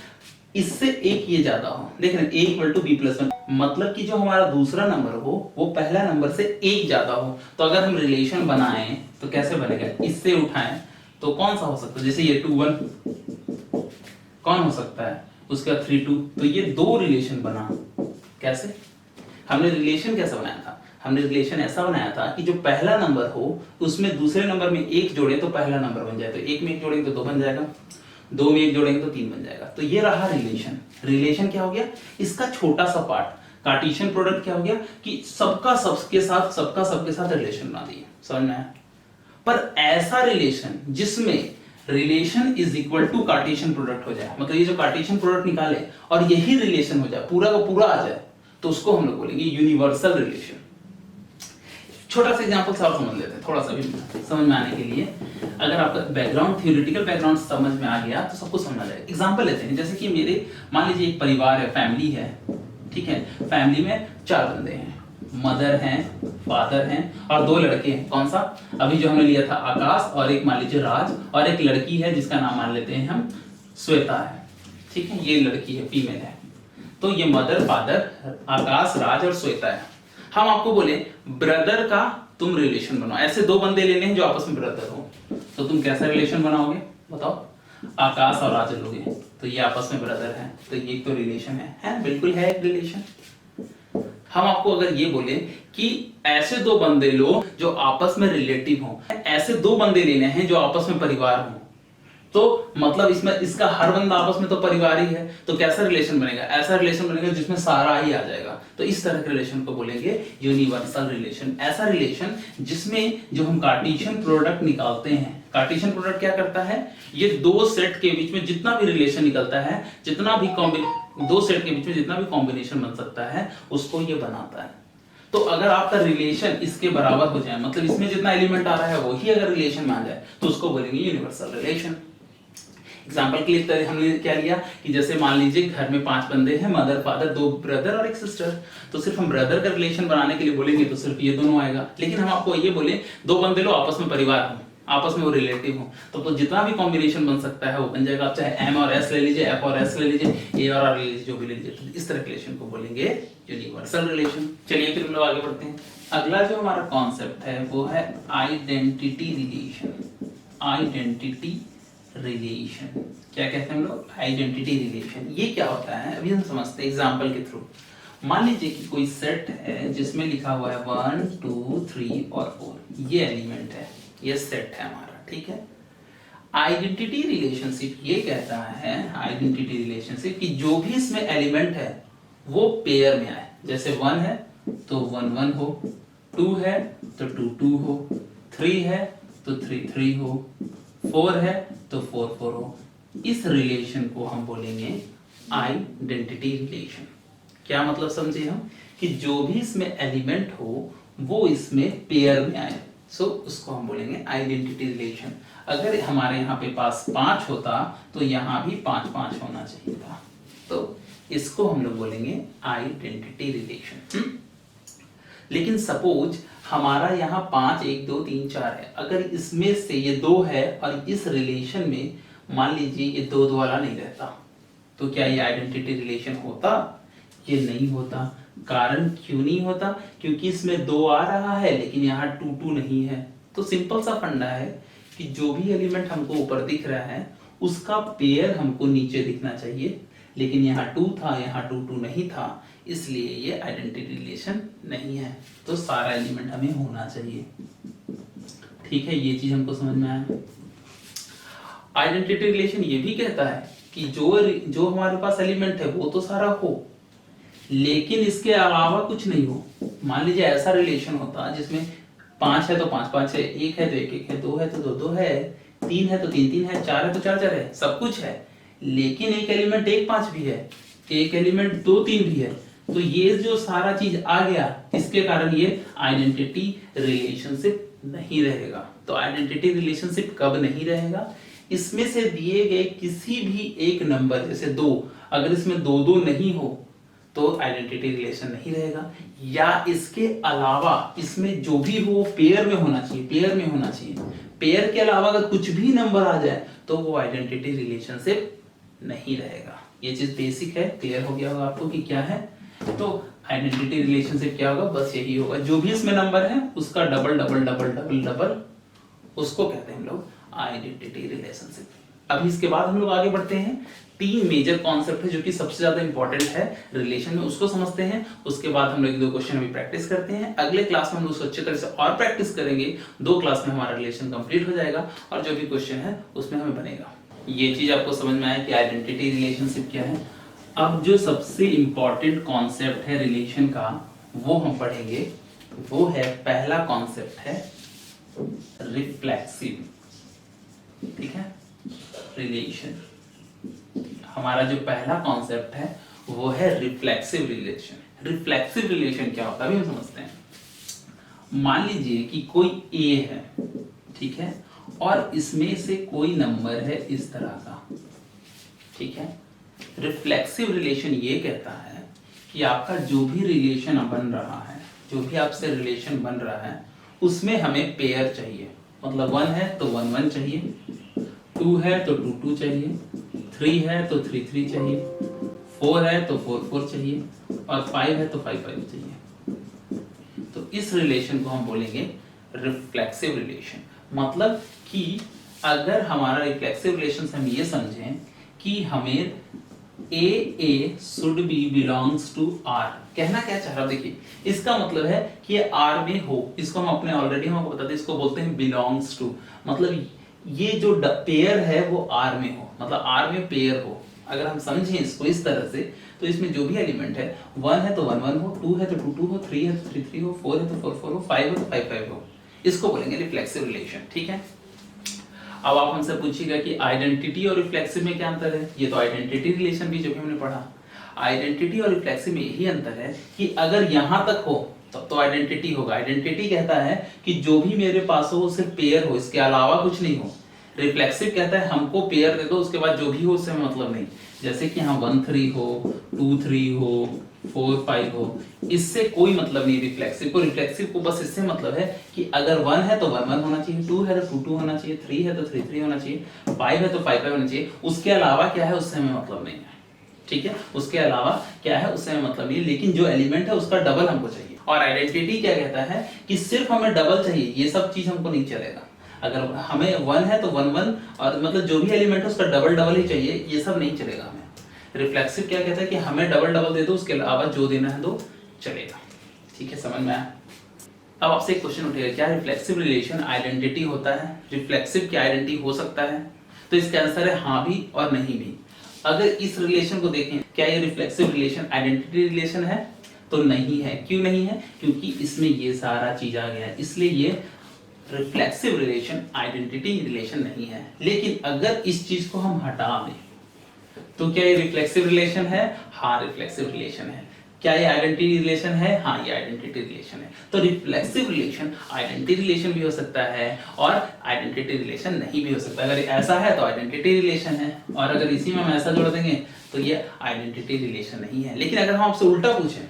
Speaker 1: इससे एक ये ज्यादा हो। देख रहे हैं a equal to b plus 1, मतलब कि जो हमारा दूसरा नंबर हो वो पहला नंबर से एक ज्यादा हो। तो अगर हम रिलेशन बनाएं तो कैसे बनेगा? इससे उठाएं तो कौन सा हो सकता है? जैसे ये 2 1, कौन हो सकता है? उसके बाद 3 2, तो ये 2 रिलेशन बना। कैसे? हमने रिलेशन कैसे बनाया था? हमने रिलेशन ऐसा बनाया था कि जो पहला नंबर हो उसमें दूसरे नंबर में एक जोड़े तो पहला नंबर बन जाए, तो एक में एक जोड़ेंगे तो 2 बन जाएगा, 2 में एक जोड़ेंगे तो 3 बन जाएगा। तो ये रहा रिलेशन। रिलेशन क्या हो गया? इसका छोटा सा पार्ट। कार्टेशियन प्रोडक्ट क्या हो गया कि सबका सबके साथ रिलेशन बना दिए। समझ में आया? पर ऐसा रिलेशन जिसमें relation is equal to Cartesian product हो जाए, मतलब ये जो कार्टेशियन प्रोडक्ट निकाले और यही रिलेशन हो जाए, पूरा का पूरा आ जाए, तो उसको हम लोग बोलेंगे यूनिवर्सल रिलेशन। छोटा सा एग्जांपल से और समझ लेते हैं, थोड़ा सा भी समझ में आने के लिए। अगर आपका बैकग्राउंड, थियोरेटिकल बैकग्राउंड समझ में आ गया तो सबको समझ आ जाएगा। एग्जांपल लेते हैं, जैसे कि मेरे मान लीजिए एक परिवार है, फैमिली है, ठीक है। फैमिली में 4 बंदे हैं, मदर हैं, फादर हैं और 2 लड़के हैं। कौन सा? अभी जो हमने लिया था आकाश, और एक मान लीजिए राज, और एक लड़की है जिसका नाम मान लेते हैं हम श्वेता है, ठीक है। ये लड़की है, फीमेल है। तो ये मदर, फादर, आकाश, राज और श्वेता है। हम आपको बोले ब्रदर का तुम रिलेशन बनाओ, ऐसे 2 बंदे लेने हैं जो आपस में ब्रदर हो, तो तुम कैसा रिलेशन बनाओगे बताओ? आकाश और राज लोगे, तो ये आपस में ब्रदर है, तो ये तो रिलेशन है? बिल्कुल है एक रिलेशन। हम आपको अगर ये बोले कि ऐसे 2 बंदे लो जो आपस में रिलेटिव हो, ऐसे 2 बंदे लेने हैं जो आपस में परिवार हो, तो मतलब इसमें इसका हर बंदा आपस में तो परिवार ही है, तो कैसा रिलेशन बनेगा? ऐसा रिलेशन बनेगा जिसमें सारा ही आ जाएगा। तो इस तरह के रिलेशन को बोलेंगे यूनिवर्सल रिलेशन। ऐसा रिलेशन जिसमें जो हम कार्टेशियन प्रोडक्ट निकालते हैं कार्टेशियन प्रोडक्ट क्या करता है, ये दो सेट के बीच में जितना भी रिलेशन निकलता है, जितना भी दो सेट के बीच में जितना भी कॉम्बिनेशन बन सकता है उसको ये बनाता है। तो अगर आपका रिलेशन इसके बराबर हो जाए, मतलब इसमें जितना एलिमेंट आ रहा है वही अगर रिलेशन में आ जाए तो उसको बोलेंगे यूनिवर्सल रिलेशन। एग्जाम्पल के लिए हमने क्या लिया कि जैसे मान लीजिए घर में 5 बंदे हैं, मदर फादर, 2 ब्रदर और 1 सिस्टर, तो सिर्फ हम ब्रदर का रिलेशन बनाने के लिए बोलेंगे तो सिर्फ ये दोनों आएगा। लेकिन हम आपको ये बोले 2 बंदे लो आपस में परिवार हो, आपस में वो रिलेटिव हो, तो जितना भी कॉम्बिनेशन बन सकता है वो बन जाएगा। आप चाहे एम और एस ले लीजिए, एफ और एस ले लीजिए, ए और आर ले लीजिए, जो भी ले लीजिए, तो इस तरह रिलेशन को बोलेंगे यूनिवर्सल रिलेशन। चलिए फिर हम लोग आगे बढ़ते हैं। अगला जो हमारा कॉन्सेप्ट है वो है आइडेंटिटी रिलेशन। आइडेंटिटी रिलेशन क्या कहते हैं हम लोग, आइडेंटिटी रिलेशन। ये क्या होता है अभी हम समझते हैं एग्जांपल के थ्रू। मान लीजिए कि कोई सेट है जिसमें लिखा हुआ है 1 2 3 और 4, ये एलिमेंट है, ये सेट है हमारा, ठीक है। आइडेंटिटी रिलेशनशिप ये कहता है, आइडेंटिटी रिलेशनशिप कि जो भी इसमें एलिमेंट है वो पेयर में आए। जैसे 1 है तो 1 1 हो, 2 है तो 2 2 हो, 3 है तो 3 3 हो, 4 है तो 4 4 हो। इस रिलेशन को हम बोलेंगे आइडेंटिटी रिलेशन। क्या मतलब समझे हम, कि जो भी इसमें एलिमेंट हो वो इसमें पेयर में आए, सो उसको हम बोलेंगे आइडेंटिटी रिलेशन। अगर हमारे यहाँ पे पास 5 होता तो यहाँ भी 5 5 होना चाहिए था, तो इसको हम लोग बोलेंगे आइडेंटिटी रिलेशन। लेकिन सपोज हमारा यहाँ 5 1 2 3 4 है, अगर इसमें से ये 2 है और इस रिलेशन में मान लीजिए ये 2 2 वाला नहीं रहता, तो क्या ये आइडेंटिटी रिलेशन होता? ये नहीं होता। कारण क्यों नहीं होता? क्योंकि इसमें 2 आ रहा है लेकिन यहाँ 2 2 नहीं है। तो सिंपल सा फंडा है कि जो भी एलिमेंट हमको ऊपर दिख रहा है उसका पेयर हमको नीचे दिखना चाहिए, लेकिन यहाँ 2 था, यहाँ 2 2 नहीं था, इसलिए ये आइडेंटिटी रिलेशन नहीं है। तो सारा एलिमेंट हमें होना चाहिए, ठीक है। ये चीज हमको समझ में आया। आइडेंटिटी रिलेशन ये भी कहता है कि जो हमारे पास एलिमेंट है वो तो सारा हो, लेकिन इसके अलावा कुछ नहीं हो। मान लीजिए ऐसा रिलेशन होता जिसमें 5 है तो 5 5 है, 1 है तो 1 1 है, 2 है तो 2 2 है, 3 है तो 3 3 है, 4 है तो 4 4 है, सब कुछ है, लेकिन एक एलिमेंट 1 5 भी है, एक एलिमेंट 2 3 भी है, तो ये जो सारा चीज आ गया इसके कारण ये आइडेंटिटी रिलेशनशिप नहीं रहेगा। तो आइडेंटिटी रिलेशनशिप कब नहीं रहेगा? इसमें से दिए गए किसी भी एक नंबर, जैसे 2, अगर इसमें 2 2 नहीं हो तो आइडेंटिटी रिलेशन नहीं रहेगा, या इसके अलावा इसमें जो भी हो पेयर में होना चाहिए, पेयर में होना चाहिए। पेयर के अलावा अगर कुछ भी नंबर आ जाए तो वो आइडेंटिटी रिलेशनशिप नहीं रहेगा। ये चीज बेसिक है, क्लियर हो गया होगा आपको कि क्या है। तो आइडेंटिटी रिलेशनशिप क्या होगा, बस यही होगा, जो भी इसमें नंबर है उसका double double double double double, उसको कहते हैं हम लोग आइडेंटिटी रिलेशनशिप। अभी इसके बाद हम लोग आगे बढ़ते हैं। 3 मेजर कॉन्सेप्ट है जो कि सबसे ज्यादा इंपॉर्टेंट है रिलेशन में, उसको समझते हैं। उसके बाद हम लोग 2 क्वेश्चन अभी प्रैक्टिस करते हैं। अगले क्लास में हम लोग उसको अच्छी तरह से और प्रैक्टिस करेंगे। 2 क्लास में हमारा रिलेशन कंप्लीट हो जाएगा और जो भी क्वेश्चन है उसमें हमें बनेगा। ये चीज आपको समझ में आया कि आइडेंटिटी रिलेशनशिप क्या है। अब जो सबसे इंपॉर्टेंट कॉन्सेप्ट है रिलेशन का वो हम पढ़ेंगे, वो है पहला कॉन्सेप्ट है रिफ्लेक्सिव, ठीक है। रिलेशन, हमारा जो पहला कॉन्सेप्ट है वो है रिफ्लेक्सिव रिलेशन। रिफ्लेक्सिव रिलेशन क्या होता है अभी हम समझते हैं। मान लीजिए कि कोई ए है, ठीक है, और इसमें से कोई नंबर है इस तरह का, ठीक है। रिफ्लेक्सिव रिलेशन ये कहता है कि आपका जो भी रिलेशन बन रहा है, जो भी आपसे रिलेशन बन रहा है उसमें हमें पेयर चाहिए। मतलब 1 है तो 1 1 चाहिए, 2 है तो 2 2 चाहिए, 3 है तो 3 3 चाहिए, 4 है तो 4 4 चाहिए, और 5 है तो 5 5 चाहिए। तो इस रिलेशन को हम बोलेंगे रिफ्लेक्सिव रिलेशन। मतलब कि अगर हमारा रिफ्लेक्सिव रिलेशन से हम ये समझें कि हमें A should be belongs to R, कहना क्या चाह रहा, देखिए इसका मतलब है कि ये R में हो, इसको हम अपने ऑलरेडी हम आपको बताते हैं, इसको बोलते हैं belongs to। मतलब ये जो पेयर है वो R में हो, मतलब R में पेयर हो। अगर हम समझें इसको इस तरह से तो इसमें जो भी एलिमेंट है 1 है तो 1 1 हो, 2 है तो 2 2 हो, 3 है तो 3 3 हो, 4 है तो 4 4 हो, 5 है तो 5 5 हो, इसको बोलेंगे रिफ्लेक्सिव रिलेशन, ठीक है। अब आप हमसे पूछिएगा कि आइडेंटिटी और रिफ्लेक्सिव में क्या अंतर है। ये तो आइडेंटिटी रिलेशन भी जो भी हमने पढ़ा, आइडेंटिटी और रिफ्लेक्सिव में यही अंतर है कि अगर यहां तक हो तब तो आइडेंटिटी होगा। आइडेंटिटी कहता है कि जो भी मेरे पास हो वो सिर्फ पेयर हो, इसके अलावा कुछ नहीं हो। रिफ्लेक्सिव कहता है हमको पेयर दे दो, उसके बाद जो भी हो उससे मतलब नहीं। जैसे कि यहाँ 1 3 हो, 2 3 हो, 4 5 हो, इससे कोई मतलब नहीं रिफ्लेक्सिव को। रिफ्लेक्सिव को बस इससे मतलब है कि अगर 1 है तो 1 1 होना चाहिए, 2 है तो 2 2 होना चाहिए, 3 है तो 3 3 होना चाहिए, 5 है तो 5 5 होना चाहिए। उसके अलावा क्या है उससे हमें मतलब नहीं है, ठीक है। उसके अलावा क्या है उससे हमें मतलब नहीं है, लेकिन जो एलिमेंट है उसका डबल हमको चाहिए। और आइडेंटिटी क्या कहता है कि सिर्फ हमें डबल चाहिए, ये सब चीज हमको नहीं चलेगा। अगर हमें 1 है तो 1 1 और मतलब जो भी एलिमेंट है उसका डबल डबल ही चाहिए, ये सब नहीं चलेगा हमें। रिफ्लेक्सिव क्या कहता है कि हमें डबल डबल दे दो, उसके अलावा जो देना है दो, चलेगा। ठीक है, समझ में आया। अब आपसे एक क्वेश्चन उठेगा, क्या रिफ्लेक्सिव रिलेशन आइडेंटिटी होता है? रिफ्लेक्सिव की आइडेंटिटी हो सकता है? तो इसका आंसर है हाँ भी और नहीं भी। अगर इस रिलेशन को देखें, क्या ये रिफ्लेक्सिव रिलेशन आइडेंटिटी रिलेशन है? तो नहीं है। क्यों नहीं है? क्योंकि इसमें ये सारा चीज आ गया है, इसलिए ये रिफ्लेक्सिव रिलेशन आइडेंटिटी रिलेशन नहीं है। लेकिन अगर इस चीज को हम हटा दें तो क्या ये रिफ्लेक्सिव रिलेशन है? हाँ, रिफ्लेक्सिव रिलेशन है। क्या ये आइडेंटिटी रिलेशन है? हाँ, ये आइडेंटिटी रिलेशन है। तो रिफ्लेक्सिव रिलेशन आइडेंटिटी रिलेशन भी हो सकता है और आइडेंटिटी रिलेशन नहीं भी हो सकता। अगर ऐसा है तो आइडेंटिटी रिलेशन है, और अगर इसी में हम ऐसा जोड़ देंगे तो ये आइडेंटिटी रिलेशन नहीं है। लेकिन अगर हम आपसे उल्टा पूछें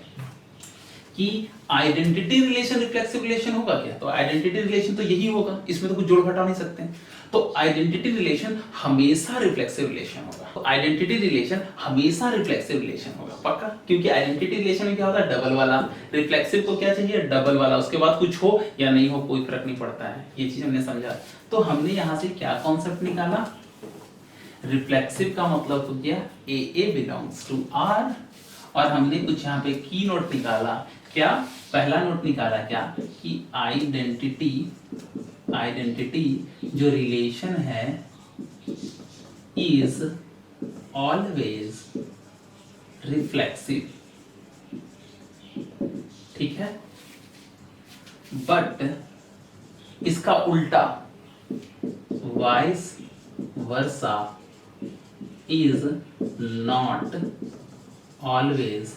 Speaker 1: कि आइडेंटिटी रिलेशन रिफ्लेक्सिव रिलेशन होगा क्या, तो आइडेंटिटी रिलेशन तो यही होगा, इसमें तो कुछ जोड़ घटा नहीं सकते। तो आइडेंटिटी रिलेशन हमेशा रिफ्लेक्सिव रिलेशन होगा। तो आइडेंटिटी रिलेशन हमेशा रिफ्लेक्सिव रिलेशन होगा पक्का, क्योंकि आइडेंटिटी रिलेशन में क्या होता है, डबल वाला। रिफ्लेक्सिव को क्या चाहिए, डबल वाला। उसके बाद कुछ हो या नहीं हो कोई फर्क नहीं पड़ता है। ये चीज हमने समझा। तो हमने यहां से क्या कॉन्सेप्ट निकाला, रिफ्लेक्सिव का मतलब हो गया ए बिलोंग्स टू आर, और हमने कुछ यहाँ पे की नोट निकाला। क्या पहला नोट निकाला क्या कि आइडेंटिटी जो रिलेशन है इज ऑलवेज रिफ्लेक्सिव, ठीक है। बट इसका उल्टा vice versa is not always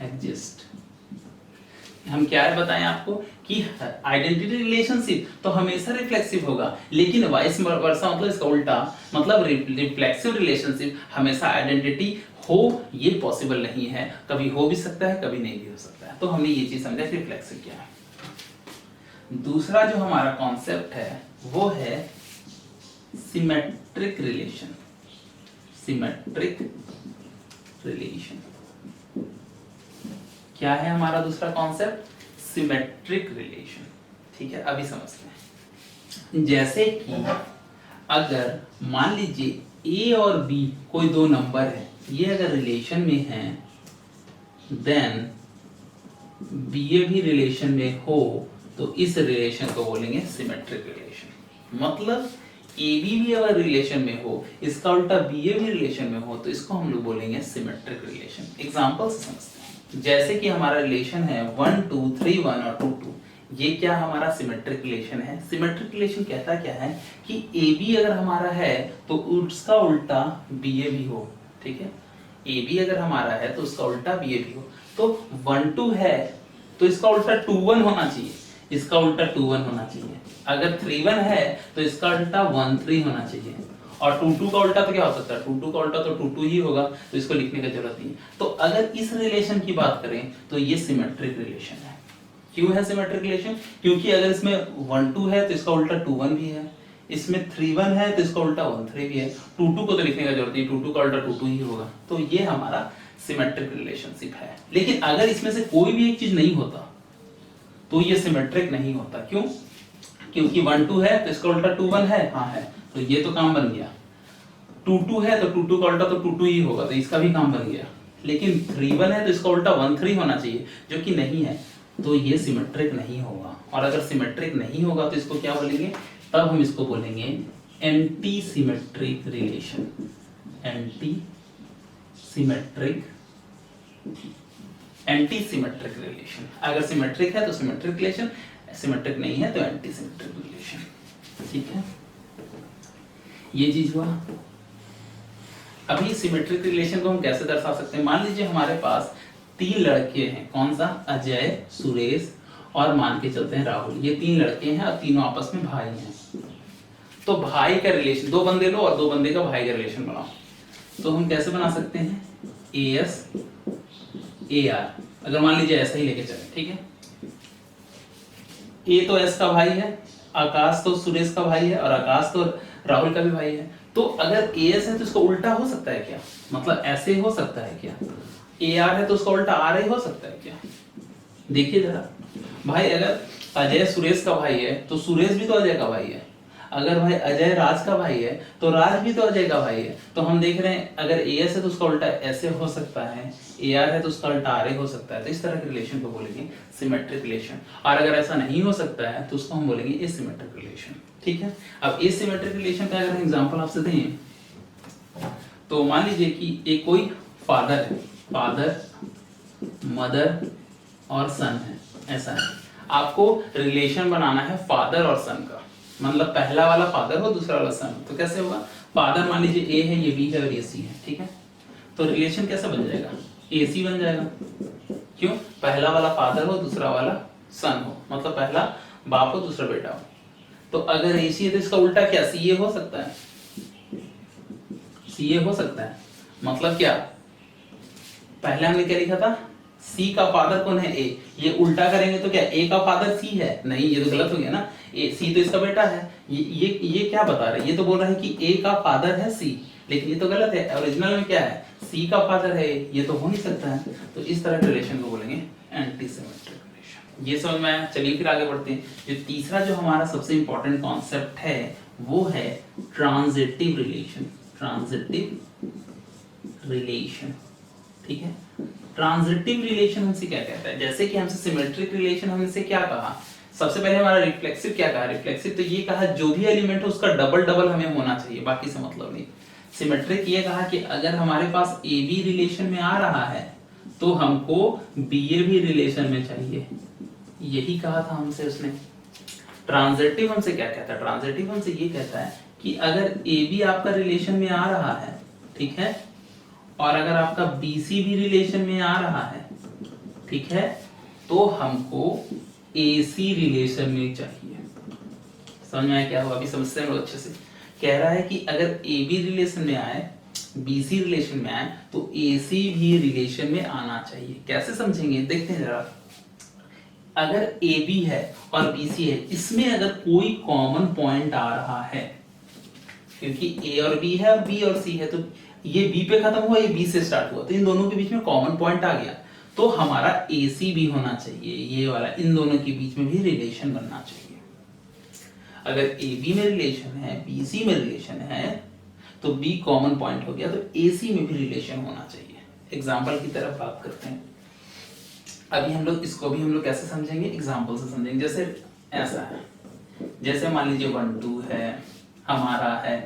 Speaker 1: exist. हम क्या है बताएं आपको कि आइडेंटिटी रिलेशनशिप तो हमेशा रिफ्लेक्सिव होगा, लेकिन वाइस वर्सा मतलब इसका उल्टा, मतलब रिफ्लेक्सिव रिलेशनशिप हमेशा आइडेंटिटी हो ये पॉसिबल नहीं है। कभी हो भी सकता है, कभी नहीं भी हो सकता है। तो हमने ये चीज समझा कि रिफ्लेक्सिव क्या है। दूसरा जो हमारा कॉन्सेप्ट है वो है सिमेट्रिक रिलेशन। सिमेट्रिक रिलेशन क्या है हमारा दूसरा कॉन्सेप्ट, सिमेट्रिक रिलेशन। ठीक है, अभी समझते हैं। जैसे कि अगर मान लीजिए ए और बी कोई दो नंबर है, ये अगर रिलेशन में है, देन बी ए भी रिलेशन में हो तो इस रिलेशन को बोलेंगे सिमेट्रिक रिलेशन। मतलब ए बी भी अगर रिलेशन में हो, इसका उल्टा बी ए भी रिलेशन में हो, तो इसको हम लोग बोलेंगे सिमेट्रिक रिलेशन। एग्जांपल से समझते हैं। जैसे कि हमारा रिलेशन है 1 2 3 1 और 2 2, ये क्या हमारा सिमेट्रिक रिलेशन है। सिमेट्रिक रिलेशन कहता क्या है कि ए बी अगर हमारा है तो उसका उल्टा बी ए भी हो, ठीक है। ए बी अगर हमारा है तो उसका उल्टा बी ए भी हो। तो 1 2 है तो इसका उल्टा 2 1 होना चाहिए, इसका उल्टा 2 1 होना चाहिए। अगर 3 1 है तो इसका उल्टा 1 3 होना चाहिए। और 2 2 का उल्टा तो क्या हो सकता है, 2 2 का उल्टा तो 2 2 ही होगा, तो इसको लिखने की जरूरत नहीं। तो अगर इस रिलेशन की बात करें तो ये सिमेट्रिक रिलेशन है। क्यों है सिमेट्रिक रिलेशन? क्योंकि अगर इसमें 1 2 है तो इसका उल्टा 2 1 भी है, इसमें 3 1 है तो इसका उल्टा 1 3 भी है। 2 2 को तो लिखने की जरूरत नहीं, 2 2 का उल्टा 2 2 ही होगा। तो ये हमारा सिमेट्रिक रिलेशनशिप है। लेकिन अगर इसमें से कोई भी एक चीज नहीं होता तो ये सिमेट्रिक नहीं होता। क्यों? क्योंकि 1 2 है तो इसका उल्टा 2 1 है, हाँ है, तो ये तो काम बन गया। 2 2 है तो 2 2 का उल्टा तो 2 2 ही होगा, तो इसका भी काम बन गया। लेकिन 3 1 है तो इसका उल्टा 1 3 होना चाहिए, जो कि नहीं है, तो ये सिमेट्रिक नहीं होगा। और अगर सिमेट्रिक नहीं होगा तो इसको क्या बोलेंगे, तब हम इसको बोलेंगे anti symmetric relation. Anti symmetric relation. अगर सिमेट्रिक है तो सिमेट्रिक रिलेशन, सिमेट्रिक नहीं है तो एंटी सिमेट्रिक रिलेशन, ठीक है, ये चीज हुआ। अभी सिमेट्रिक रिलेशन को हम कैसे दर्शा सकते हैं? मान लीजिए हमारे पास 3 लड़के हैं, कौन सा, अजय, सुरेश और मान के चलते हैं राहुल। ये 3 लड़के हैं और तीनों आपस में भाई हैं। तो भाई का रिलेशन, 2 बंदे लो और 2 बंदे का भाई का रिलेशन बनाओ। तो हम कैसे बना सकते हैं? AS AR, अगर मान लीजिए ऐसा ही लेके चले, ठीक है। ए तो एस का भाई है, आकाश तो सुरेश का भाई है और आकाश तो राहुल का भी भाई है। तो अगर एएस है तो इसका उल्टा हो सकता है क्या? मतलब ऐसे हो सकता है क्या? AR है तो उसका उल्टा RA हो सकता है क्या? देखिए जरा भाई, अगर अजय सुरेश का भाई है तो सुरेश भी तो अजय का भाई है। अगर भाई अजय राज का भाई है तो राज भी तो अजय का भाई है। तो हम देख रहे हैं अगर AS है तो उसका उल्टा ऐसे हो सकता है, AR है तो उसका उल्टा RA हो सकता है। तो इस तरह के रिलेशन को बोलेंगे सिमेट्रिक रिलेशन। और अगर ऐसा नहीं हो सकता है तो उसको हम बोलेंगे एसिमेट्रिक रिलेशन, ठीक है। अब एसिमेट्रिक रिलेशन का अगर एग्जांपल आपसे दें तो मान लीजिए कि एक कोई फादर है, फादर, मदर और सन है, ऐसा है। आपको रिलेशन बनाना है फादर और सन का, मतलब पहला वाला फादर हो दूसरा वाला सन। तो कैसे होगा? फादर मान लीजिए A है, ये B है और ये C है, ठीक है। तो रिलेशन कैसे बन जाएगा? AC बन जाएगा। क्यों? पहला वाला फादर हो दूसरा वाला सन हो, मतलब पहला बाप हो दूसरा बेटा हो। तो अगर AC है तो इसका उल्टा क्या CA हो सकता है? CA हो सकता है, मतलब क्या? पहले हमने क्या लिखा था? C का फादर कौन है? A। ये उल्टा करेंगे तो क्या A का फादर C है? नहीं, ये तो गलत हो गया ना। C तो इसका बेटा है। ये क्या बता रहा है? ये तो बोल रहा है कि A का फादर है C, लेकिन ये तो गलत है। ओरिजिनल में क्या है? C का फादर है, ये तो हो नहीं सकता है। तो इस तरह के रिलेशन को बोलेंगे एंटी सिमेट्रिक रिलेशन। ये समझ में आया? चलिए फिर आगे बढ़ते हैं। जो तीसरा जो हमारा सबसे इंपॉर्टेंट कॉन्सेप्ट है वो है ट्रांजिटिव रिलेशन। ट्रांजिटिव रिलेशन, ठीक है। ट्रांजिटिव रिलेशन हमसे क्या कहता है? जैसे कि हमसे सिमेट्रिक रिलेशन हमसे क्या कहा? सबसे पहले हमारा रिफ्लेक्सिव क्या कहा? रिफ्लेक्सिव तो ये कहा जो भी एलिमेंट है उसका डबल डबल हमें होना चाहिए, बाकी से मतलब नहीं। सिमेट्रिक ये कहा कि अगर हमारे पास AB रिलेशन में आ रहा है तो हमको BA भी रिलेशन में चाहिए, यही कहा था हमसे उसने। ट्रांजिटिव हमसे क्या कहता है? ट्रांजिटिव हमसे ये कहता है कि अगर AB आपका रिलेशन में आ रहा है, ठीक है, और अगर आपका BC भी रिलेशन में आ रहा है, ठीक है, तो हमको AC रिलेशन में चाहिए। समझ में आया क्या हुआ? अभी समझते हैं अच्छे से। कह रहा है कि अगर AB रिलेशन में आए, BC रिलेशन में आए, तो AC भी रिलेशन में आना चाहिए। कैसे समझेंगे? देखते हैं जरा। अगर AB है और BC है, इसमें अगर कोई कॉमन पॉइंट आ रहा है, क्योंकि A और B है और B और C है, तो ये B पे खत्म हुआ, ये B से स्टार्ट हुआ, तो इन दोनों के बीच में कॉमन पॉइंट आ गया, तो हमारा AC भी होना चाहिए, ये वाला, इन दोनों के बीच में भी रिलेशन बनना चाहिए। अगर AB में रिलेशन है, BC में रिलेशन है, तो B कॉमन पॉइंट हो गया, तो AC में भी रिलेशन होना चाहिए। एग्जाम्पल की तरफ बात करते हैं। अभी हम लोग इसको भी हम लोग कैसे समझेंगे? एग्जाम्पल से समझेंगे। जैसे ऐसा है, जैसे मान लीजिए 1 2 है, हमारा है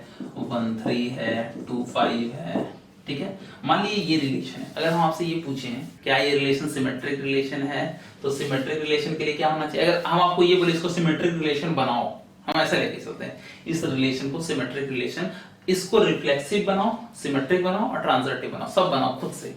Speaker 1: 1 3 है, 2 5 है, ठीक है। मान लीजिए ये रिलेशन है। अगर हम आपसे ये पूछें क्या ये रिलेशन सिमेट्रिक रिलेशन है, तो सिमेट्रिक रिलेशन के लिए क्या होना चाहिए? अगर हम आपको ये बोले इसको सिमेट्रिक रिलेशन बनाओ, हम ऐसा लेके चलते हैं इस रिलेशन को सिमेट्रिक रिलेशन, इसको रिफ्लेक्सिव बनाओ, सिमेट्रिक बनाओ और ट्रांजिटिव बनाओ, सब बनाओ खुद से।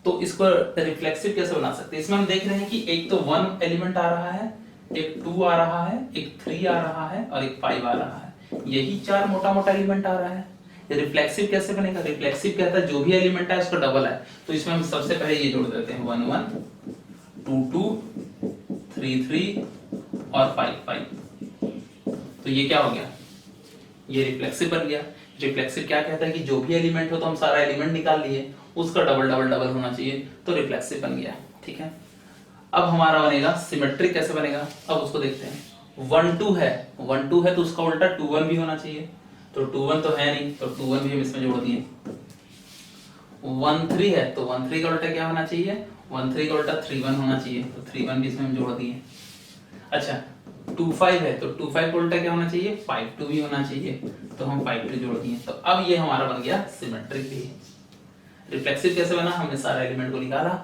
Speaker 1: तो इसको रिफ्लेक्सिव कैसे बना सकते हैं? इसमें हम देख रहे हैं कि एक तो 1 एलिमेंट आ रहा है, एक 2 आ रहा है, एक 3 आ रहा है और एक 5 आ रहा है। यही 4 मोटा मोटा एलिमेंट आ रहा है। रिफ्लेक्सिव कैसे बनेगा? रिफ्लेक्सिव कहता है जो भी एलिमेंट है उसका डबल है। तो इसमें हम सबसे पहले ये जोड़ देते हैं 1 1 2 2 3 3 और 5 5। तो ये क्या हो गया? ये रिफ्लेक्सिव बन गया। रिफ्लेक्सिव क्या कहता है कि जो भी एलिमेंट हो, तो हम सारा एलिमेंट निकाल लिए, उसका डबल डबल डबल होना चाहिए, तो रिफ्लेक्सिव बन गया, ठीक है। अब हमारा बनेगा सिमेट्रिक। कैसे बनेगा? अब उसको देखते हैं। 1 2 है, 1 2 है तो उसका उल्टा 2 1 भी होना चाहिए, तो 2 1 तो है नहीं, तो 2 1 भी हम इसमें जोड़ दिए। 1 3 है तो 1 3 का उल्टा क्या होना चाहिए? 1 3 का उल्टा 3 1 होना चाहिए, तो 3 1 भी इसमें हम जोड़ दिए। अच्छा 2 5 है तो 2 5 का उल्टा क्या होना चाहिए? 5 2 भी होना चाहिए, तो हम 5 2 जोड़ दिए। तो अब ये हमारा बन गया सिमेट्रिक भी। रिफ्लेक्सिव कैसे बना? हमने सारा एलिमेंट को निकाला,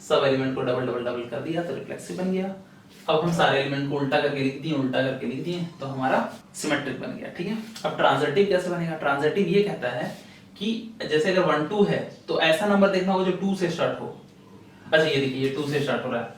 Speaker 1: सब एलिमेंट को डबल डबल डबल कर दिया, तो रिफ्लेक्सिव बन गया। अब हम सारे एलिमेंट को उल्टा करके लिख दिए तो हमारा सिमेट्रिक बन गया। ठीक है, अब ट्रांजिटिव कैसे बनेगा? ट्रांजिटिव ये कहता है कि जैसे अगर 1 2 है तो ऐसा नंबर देखना हो जो 2 से स्टार्ट हो। अच्छा ये देखिए, ये 2 से स्टार्ट हो रहा है,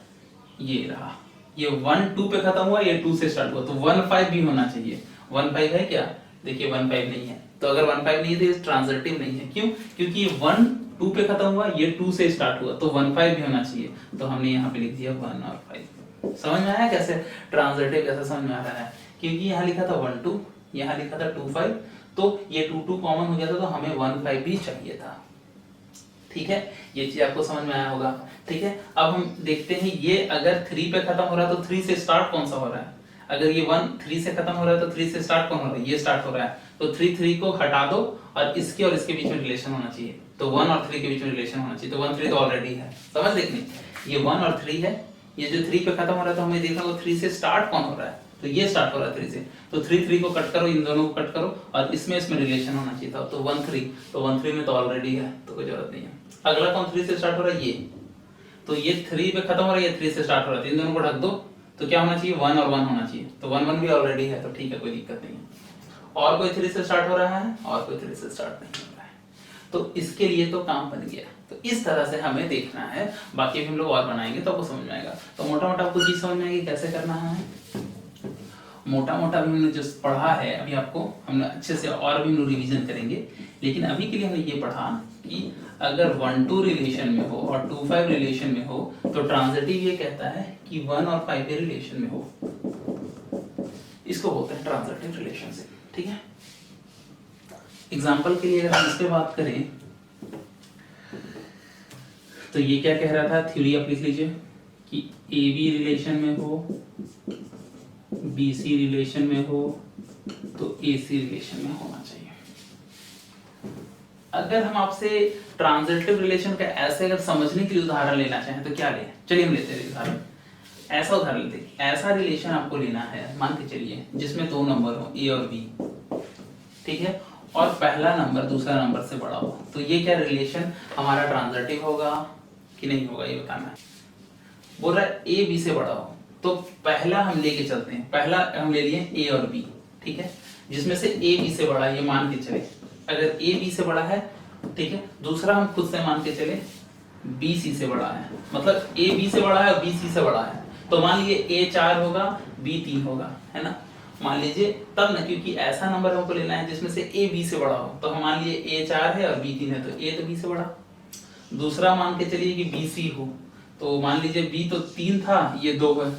Speaker 1: ये रहा, ये 1 2 पे खत्म हुआ, ये 2 से स्टार्ट हुआ, तो 1 5 भी होना चाहिए। 1 5 है क्या? देखिए 1 5 नहीं है, तो अगर 1 5 नहीं है तो ये ट्रांजिटिव नहीं है। क्यों? क्योंकि ये 1 2 पे खत्म हुआ, ये 2 से स्टार्ट हुआ, तो 1 5 भी होना चाहिए, तो हमने यहाँ पे लिख दिया 1 और 5। समझ में आया कैसे ट्रांजिटिव कैसे समझ में आ रहा है? क्योंकि यहाँ लिखा था 1 2, यहाँ लिखा था 2 5, तो ये 2 2 कॉमन हो गया था, तो हमें 1 5 भी चाहिए था। ठीक है, ये चीज आपको समझ में आया होगा। ठीक है, अब हम देखते हैं ये अगर 3 पे खत्म हो रहा है तो 3 से स्टार्ट कौन सा हो रहा है? अगर ये 1 3 से खत्म हो रहा है तो 3 से स्टार्ट कौन हो रहा है? ये स्टार्ट हो रहा है, तो 3 3 को हटा दो और इसके बीच में रिलेशन होना चाहिए, तो 1 और 3 के बीच में रिलेशन होना चाहिए, तो 1 3 तो ऑलरेडी है। समझ देखनी, ये 1 और 3 है, ये जो 3 पे खत्म हो रहा है तो हमें देखना होगा 3 से स्टार्ट कौन हो रहा है, तो ये स्टार्ट हो रहा है 3 से, तो 3 3 को कट करो, इन दोनों को कट करो और इसमें रिलेशन होना चाहिए था, तो 1 3, तो 1 3 में तो ऑलरेडी है, तो कोई जरूरत नहीं है। अगला कौन 3 से स्टार्ट हो रहा है? ये, तो ये 3 पे खत्म हो रहा है, ये 3 से स्टार्ट हो रहा है, इन दोनों को ढक दो, तो क्या होना चाहिए? 1 और 1 होना चाहिए, तो 1 1 भी ऑलरेडी है, तो ठीक है, कोई दिक्कत नहीं है। और कोई 3 से स्टार्ट हो रहा है और कोई 3 से स्टार्ट नहीं हो रहा है, तो इसके लिए तो काम बन गया। तो इस तरह से हमें देखना है, बाकी भी हम लोग और बनाएंगे तो आपको समझ में आएगा। तो मोटा मोटा आपको चीज समझ में आएगी कैसे करना है, मोटा मोटा भी हमने जो पढ़ा है अभी आपको, हमने अच्छे से और भी रिवीजन करेंगे, लेकिन अभी के लिए हमने ये पढ़ा कि अगर 1 2 रिलेशन में हो और 2 5 रिलेशन में हो तो ट्रांजिटिव ये कहता है कि 1 और 5 के रिलेशन में हो, इसको बोलते हैं ट्रांजिटिव रिलेशनशिप। ठीक है, एग्जांपल के लिए अगर हम इस पे बात करें तो ये क्या कह रहा था, थ्योरी आप लिख लीजिए कि ए बी रिलेशन में हो, बी सी रिलेशन में हो, तो ए सी रिलेशन में होना चाहिए। अगर हम आपसे ट्रांजिटिव रिलेशन का ऐसे अगर समझने के लिए उदाहरण लेना चाहें तो क्या लें? चलिए हम लेते हैं उदाहरण, ऐसा उदाहरण लेते हैं, ऐसा रिलेशन आपको लेना है, मान के चलिए जिसमें 2 नंबर हो ए और बी, ठीक है, और पहला नंबर दूसरा नंबर से बड़ा हो, तो ये क्या रिलेशन हमारा ट्रांजिटिव होगा कि नहीं होगा, ये बताना है। बोल रहा है ए बी से बड़ा हो, तो पहला हम लेके चलते हैं, पहला हम ले लिए ए और बी, ठीक है, जिसमें से ए बी से बड़ा है, ये मान के चले, अगर ए बी से बड़ा है, ठीक है, दूसरा हम खुद से मान के चले बी सी से बड़ा है, मतलब ए बी से बड़ा है और बी सी से बड़ा है, तो मान लीजिए ए 4 होगा बी 3 होगा, है ना, मान लीजिए तब ना, क्योंकि ऐसा नंबर हमको लेना है जिसमें से ए बी से बड़ा हो, तो हम मान लीजिए ए 4 है और बी 3 है, तो ए तो बी से बड़ा। दूसरा मान के चलिए कि बी सी हो, तो मान लीजिए बी तो 3 था, ये 2 है,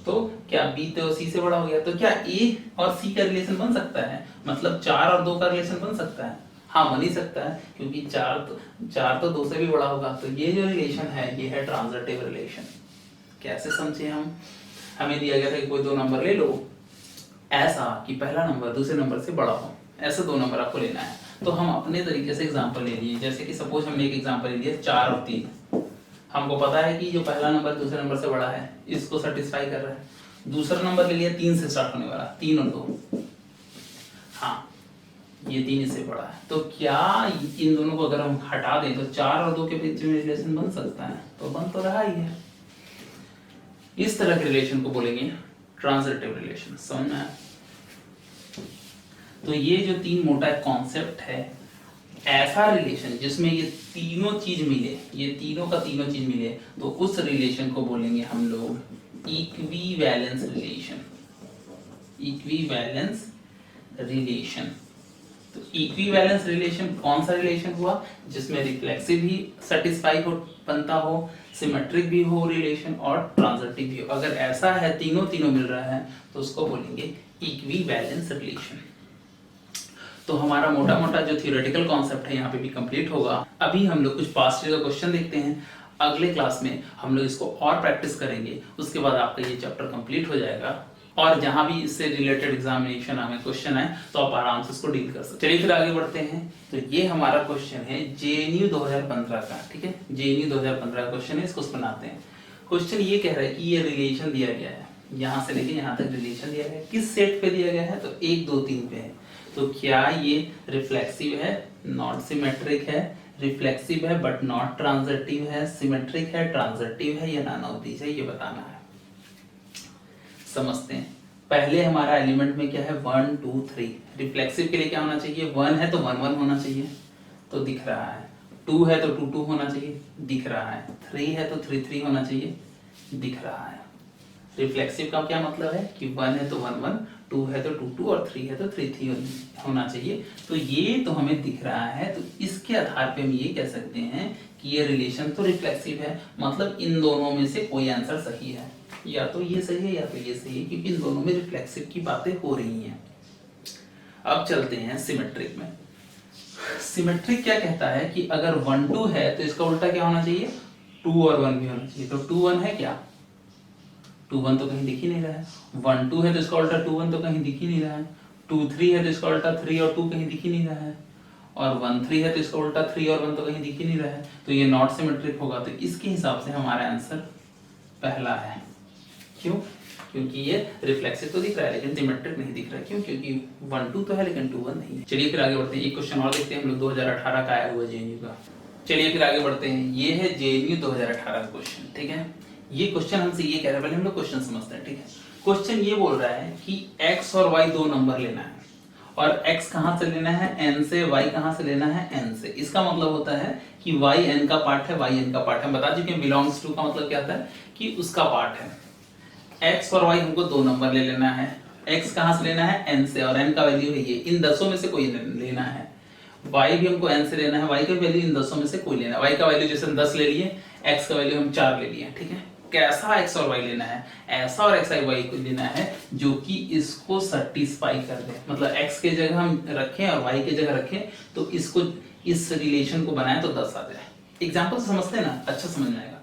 Speaker 1: तो क्या बी तो सी से बड़ा हो गया, तो क्या ए और सी का रिलेशन बन सकता है, मतलब 4 और 2 का रिलेशन बन सकता है? हाँ, बन ही सकता है, क्योंकि 4 तो 2 से भी बड़ा होगा, तो ये जो रिलेशन है ये है ट्रांजिटिव रिलेशन। कैसे समझे हम? हमें दिया गया था कि कोई 2 नंबर ले लो ऐसा कि पहला नंबर दूसरे नंबर से बड़ा हो, ऐसे 2 नंबर आपको लेना है, तो हम अपने तरीके से एग्जांपल ले लिए, जैसे कि सपोज हमने एक एग्जांपल ले लिया 4 और 3, हमको पता है कि जो पहला नंबर दूसरे नंबर से बड़ा है इसको सेटिस्फाई कर रहा है। दूसरा नंबर ले लिया 3 से स्टार्ट होने वाला, 3 और 2, हाँ ये 3 इससे बड़ा है, तो क्या इन दोनों को अगर हम हटा दें तो 4 और 2 के बीच में रिलेशन बन सकता है? तो बन तो रहा ही है। इस तरह के रिलेशन को बोलेंगे ट्रांजिटिव रिलेशन। समझ में आया? तो ये जो 3 मोटा कॉन्सेप्ट है, ऐसा रिलेशन जिसमें ये तीनों चीज मिले, ये तीनों का तीनों चीज मिले, तो उस रिलेशन को बोलेंगे हम लोग इक्विवेलेंस रिलेशन। इक्विवेलेंस रिलेशन, तो इक्विवेलेंस रिलेशन कौन सा रिलेशन हुआ? जिसमें रिफ्लेक्सिव भी सेटिस्फाई हो बनता हो, सिमेट्रिक भी हो रिलेशन और ट्रांजिटिव भी हो। अगर ऐसा है तीनों मिल रहा है तो उसको बोलेंगे इक्विवेलेंस रिलेशन। तो हमारा मोटा मोटा जो थियोरेटिकल कॉन्सेप्ट है यहाँ पे भी कंप्लीट होगा। अभी हम लोग कुछ पास्ट ईयर का क्वेश्चन देखते हैं, अगले क्लास में हम लोग इसको और प्रैक्टिस करेंगे, उसके बाद आपका ये चैप्टर कंप्लीट हो जाएगा, और जहां भी इससे रिलेटेड एग्जामिनेशन हमें क्वेश्चन आए तो आप आराम से इसको डील कर सकते हैं। चलिए फिर आगे बढ़ते हैं। तो ये हमारा क्वेश्चन है जेएनयू 2015 का, ठीक है, जेएनयू 2015 का क्वेश्चन है, इसको बनाते हैं। क्वेश्चन ये कह रहा है कि ये रिलेशन दिया गया है, यहाँ से लेके यहाँ तक रिलेशन दिया गया है, किस सेट पे दिया गया है? तो 1 2 3 पे है। तो क्या ये रिफ्लेक्सिव है, नॉट सिमेट्रिक है, रिफ्लेक्सिव है बट नॉट ट्रांजिटिव है, सिमेट्रिक है, ट्रांजिटिव है, या नॉन ऑफ दीज है, ये बताना है। समझते हैं। पहले हमारा एलिमेंट में क्या है 1 2 3, रिफ्लेक्सिव के लिए क्या होना चाहिए 1 है तो 1 1 होना चाहिए तो दिख रहा है, 2 है तो 2 2 होना चाहिए दिख रहा है, 3 है तो 3 3 होना चाहिए दिख रहा है। रिफ्लेक्सिव का क्या मतलब है कि 1 है तो 1 1, 2 है तो 2 2 और 3 है तो 3 3 होना चाहिए। तो ये तो हमें दिख रहा है, तो इसके आधार पे हम ये कह सकते हैं कि ये रिलेशन तो रिफ्लेक्सिव है, मतलब इन दोनों में से कोई आंसर सही है, या तो ये सही है या तो ये सही है, क्योंकि इन दोनों में रिफ्लेक्सिव की बातें हो रही हैं। अब चलते हैं सिमेट्रिक में। सिमेट्रिक क्या कहता है कि अगर 1 2 है तो इसका उल्टा क्या होना चाहिए 2 और 1 भी होना चाहिए। तो 2 1 है क्या, 2 1 तो कहीं दिख ही नहीं रहा है। 1 2 है तो इसका उल्टा 2 1 तो कहीं दिख ही नहीं रहा है। 2 3 है तो इसका उल्टा 3 और 2 कहीं दिख ही नहीं रहा है। और 1 3 है तो इसका उल्टा 3 और 1 तो कहीं दिख ही नहीं रहा है। तो ये नॉट सिमेट्रिक होगा। तो इसके हिसाब से हमारा आंसर पहला है। क्यों? क्योंकि ये रिफ्लेक्सिव तो दिख रहा है लेकिन सिमेट्रिक नहीं दिख रहा है। क्यों? क्योंकि 1 2 तो है लेकिन 2 1 नहीं है। चलिए फिर आगे बढ़ते हैं, एक क्वेश्चन और देखते हैं हम लोग 2018 का आया हुआ जेएनयू का। चलिए फिर आगे बढ़ते हैं, ये है जेएनयू 2018 का क्वेश्चन। ठीक है, ये क्वेश्चन हमसे ये कह रहा है, पहले हम लोग क्वेश्चन समझते हैं। ठीक है, क्वेश्चन ये बोल रहा है कि x और y दो नंबर लेना है, और x कहां से लेना है n से, y कहां से लेना है n से। इसका मतलब होता है कि y n का पार्ट है, y n का पार्ट है। हम बता चुके हैं बिलोंग्स टू का मतलब क्या होता है कि उसका पार्ट है। x और y हमको दो नंबर ले लेना है। x कहां से लेना है n से, और n का वैल्यू है ये, इन दसों में से कोई लेना है। y भी हमको n से लेना है, y का वैल्यू इन दसों में से कोई लेना है। y का वैल्यू जैसे हम 10 ले लिए, x का वैल्यू हम 4 ले लिए। ठीक है, कैसा x और y लेना है, ऐसा और x y को लेना है जो कि इसको सेटिस्फाई कर दे। मतलब x के जगह हम रखें और y के जगह रखें तो इसको, इस रिलेशन को बनाए तो 10 आ जाए। एग्जांपल से समझते हैं ना, अच्छा समझ में आएगा।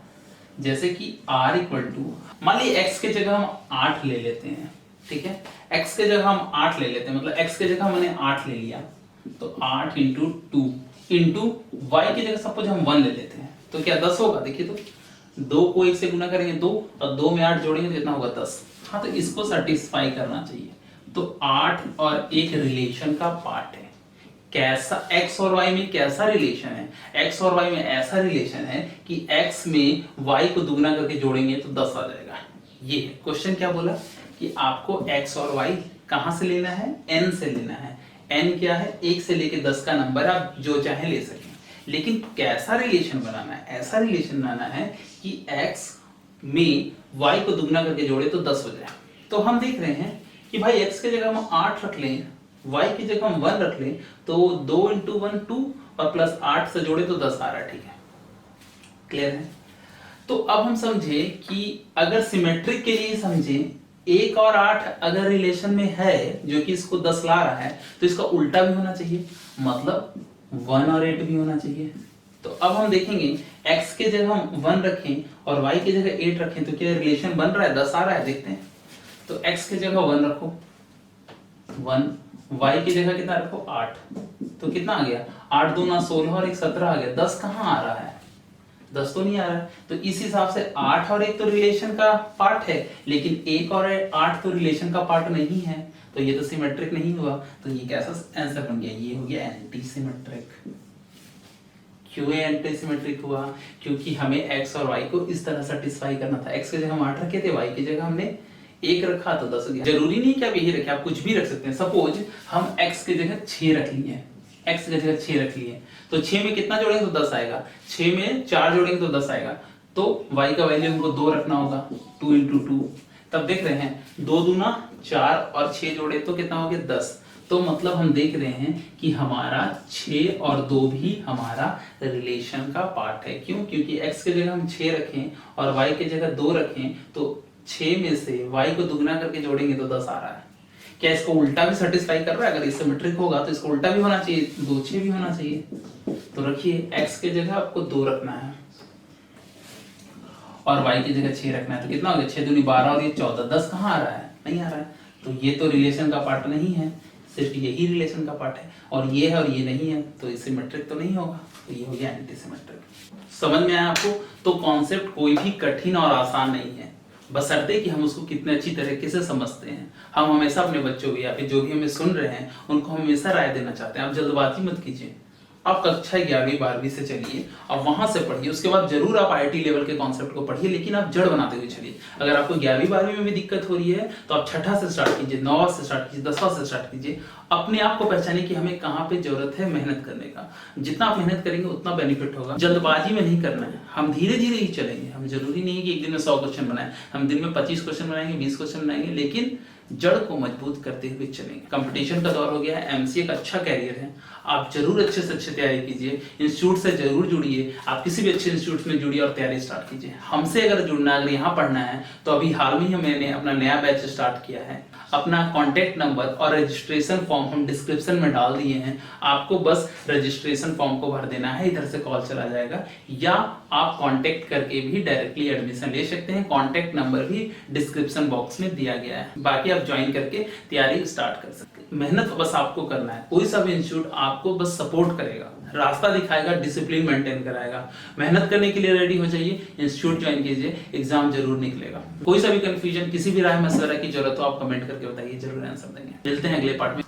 Speaker 1: जैसे कि r इक्वल टू, मान लीजिए x के जगह हम 8 ले लेते हैं। ठीक है, x के जगह हम 8 ले लेते हैं, मतलब x के जगह मैंने 8 ले लिया तो 8 इंटू 2 इंटू y की जगह सपोज हम 1 ले लेते हैं तो क्या 10 होगा। देखिए तो 2 को 1 से गुना करेंगे 2, और 2 में 8 जोड़ेंगे तो कितना होगा 10। हाँ, तो इसको सेटिस्फाई करना चाहिए। तो 8 और 1 रिलेशन का पार्ट है। कैसा x और y में कैसा रिलेशन है, x और y में ऐसा रिलेशन है कि x में y को दुगना करके जोड़ेंगे तो 10 आ जाएगा। ये क्वेश्चन क्या बोला कि आपको x और y कहां से लेना है, n से लेना है। n क्या है, 1 से लेके 10 का नंबर, आप जो चाहे ले सकें, लेकिन कैसा रिलेशन बनाना है, ऐसा रिलेशन बनाना है कि x में y को दुगना करके जोड़े तो 10 हो जाए। तो हम देख रहे हैं कि भाई x के जगह हम 8 रख लें, y की जगह हम 1 रख लें, तो 2 इंटू 1 2 और प्लस 8 से जोड़े तो 10 आ रहा है। ठीक है, क्लियर है। तो अब हम समझे कि अगर सिमेट्रिक के लिए समझे, 1 और 8 अगर रिलेशन में है जो कि इसको 10 ला रहा है तो इसका उल्टा भी होना चाहिए, मतलब 1 और 8 भी होना चाहिए। तो अब हम देखेंगे x के जगह हम 1 रखें और y की जगह 8 रखें तो क्या रिलेशन बन रहा है, 10 आ रहा है। देखते हैं, तो x के जगह 1 रखो 1, y की जगह कितना रखो 8, तो कितना आ गया 8 2 ना 16 और 1 17 आ गया। 10 कहाँ आ रहा है, 10 तो नहीं आ रहा है। तो इस हिसाब से 8 और 1 तो रिलेशन का पार्ट है, लेकिन 1 और 8 तो रिलेशन का पार्ट नहीं है, तो ये तो सिमेट्रिक नहीं हुआ। तो ये कैसा आंसर बन गया, ये हो गया एंटी सिमेट्रिक। क्यों एंटी सिमेट्रिक हुआ, क्योंकि हमें x और y को इस तरह सेटिस्फाई करना था। x की जगह हम 8 रखे थे, y की जगह हमने 1 रखा तो 10 हो गया। जरूरी नहीं कि आप यही रखें, आप कुछ भी रख सकते हैं। सपोज हम x की जगह 6 रख लिए, x की जगह 6 रख लिए, तो 6 में कितना जोड़ेंगे तो 10 आएगा, 6 में 4 जोड़ेंगे तो 10 आएगा। तो y का वैल्यू हमको 2 रखना होगा, 2 इंटू 2। तब देख रहे हैं 2 दूना 4 और 6 जोड़े तो कितना हो गया 10। तो मतलब हम देख रहे हैं कि हमारा 6 और 2 भी हमारा रिलेशन का पार्ट है। क्यों? क्योंकि x की जगह हम 6 रखें और y की जगह 2 रखें तो 6 में से y को दुगना करके जोड़ेंगे तो 10 आ रहा है। क्या इसको उल्टा भी सेटिस्फाई कर रहा है? अगर ये सिमेट्रिक होगा तो इसको उल्टा भी होना चाहिए, 2 6 भी होना चाहिए। तो रखिए x की जगह आपको 2 रखना है और y की जगह 6 रखना है, तो कितना हो गया 6 दूनी 12 और ये 14, 10 कहाँ आ रहा है, नहीं आ रहा है। तो ये तो रिलेशन का पार्ट नहीं है, सिर्फ यही रिलेशन का पार्ट है, और ये है और ये नहीं है, तो सिमेट्रिक तो नहीं होगा। तो ये हो गया एंटी सिमेट्रिक। समझ में आया आपको? तो कॉन्सेप्ट कोई भी कठिन और आसान नहीं है, बशर्ते कि हम उसको कितने अच्छी तरीके से समझते हैं। हम हमेशा अपने बच्चों को या फिर जो भी हमें सुन रहे हैं उनको हमेशा राय देना चाहते हैं, आप जल्दबाजी मत कीजिए। आप कक्षा 11वीं-12वीं से चलिए, अब वहां से पढ़िए, उसके बाद जरूर आप आईआईटी लेवल के कॉन्सेप्ट को पढ़िए, लेकिन आप जड़ बनाते हुए चलिए। अगर आपको 11वीं-12वीं में भी दिक्कत हो रही है तो आप छठा से स्टार्ट कीजिए, 9वां से स्टार्ट कीजिए, 10वां से स्टार्ट कीजिए। अपने आप को पहचानिए कि हमें कहाँ पे जरूरत है मेहनत करने का। जितना आप मेहनत करेंगे उतना बेनिफिट होगा। जल्दबाजी में नहीं करना है, हम धीरे धीरे ही चलेंगे। हम जरूरी नहीं है कि एक दिन में 100 क्वेश्चन बनाएं, हम दिन में 25 क्वेश्चन बनाएंगे, 20 क्वेश्चन बनाएंगे, लेकिन जड़ को मजबूत करते हुए चलेंगे। कंपटीशन का दौर हो गया है, एमसीए का अच्छा कैरियर है, आप जरूर अच्छे से अच्छे तैयारी कीजिए, इंस्टीट्यूट से जरूर जुड़िए, आप किसी भी अच्छे इंस्टीट्यूट में जुड़िए और तैयारी स्टार्ट कीजिए। हमसे अगर जुड़ना है, अगर यहाँ पढ़ना है, तो अभी हाल में ही मैंने अपना नया बैच स्टार्ट किया है। अपना कॉन्टैक्ट नंबर और रजिस्ट्रेशन फॉर्म हम डिस्क्रिप्शन में डाल दिए हैं, आपको बस रजिस्ट्रेशन फॉर्म को भर देना है, इधर से कॉल चला जाएगा, या आप कांटेक्ट करके भी डायरेक्टली एडमिशन ले सकते हैं। कांटेक्ट नंबर भी डिस्क्रिप्शन बॉक्स में दिया गया है, बाकी आप ज्वाइन करके तैयारी स्टार्ट कर सकते हैं। मेहनत बस आपको करना है, कोई सा भी इंस्टीट्यूट आपको बस सपोर्ट करेगा, रास्ता दिखाएगा, डिसिप्लिन मेंटेन कराएगा। मेहनत करने के लिए रेडी हो जाइए, इंस्टीट्यूट ज्वाइन कीजिए, एग्जाम जरूर निकलेगा। कोई सा भी कंफ्यूजन, किसी भी राय मशवरा की जरूरत हो आप कमेंट करके बताइए, जरूर आंसर देंगे। मिलते हैं अगले पार्ट में।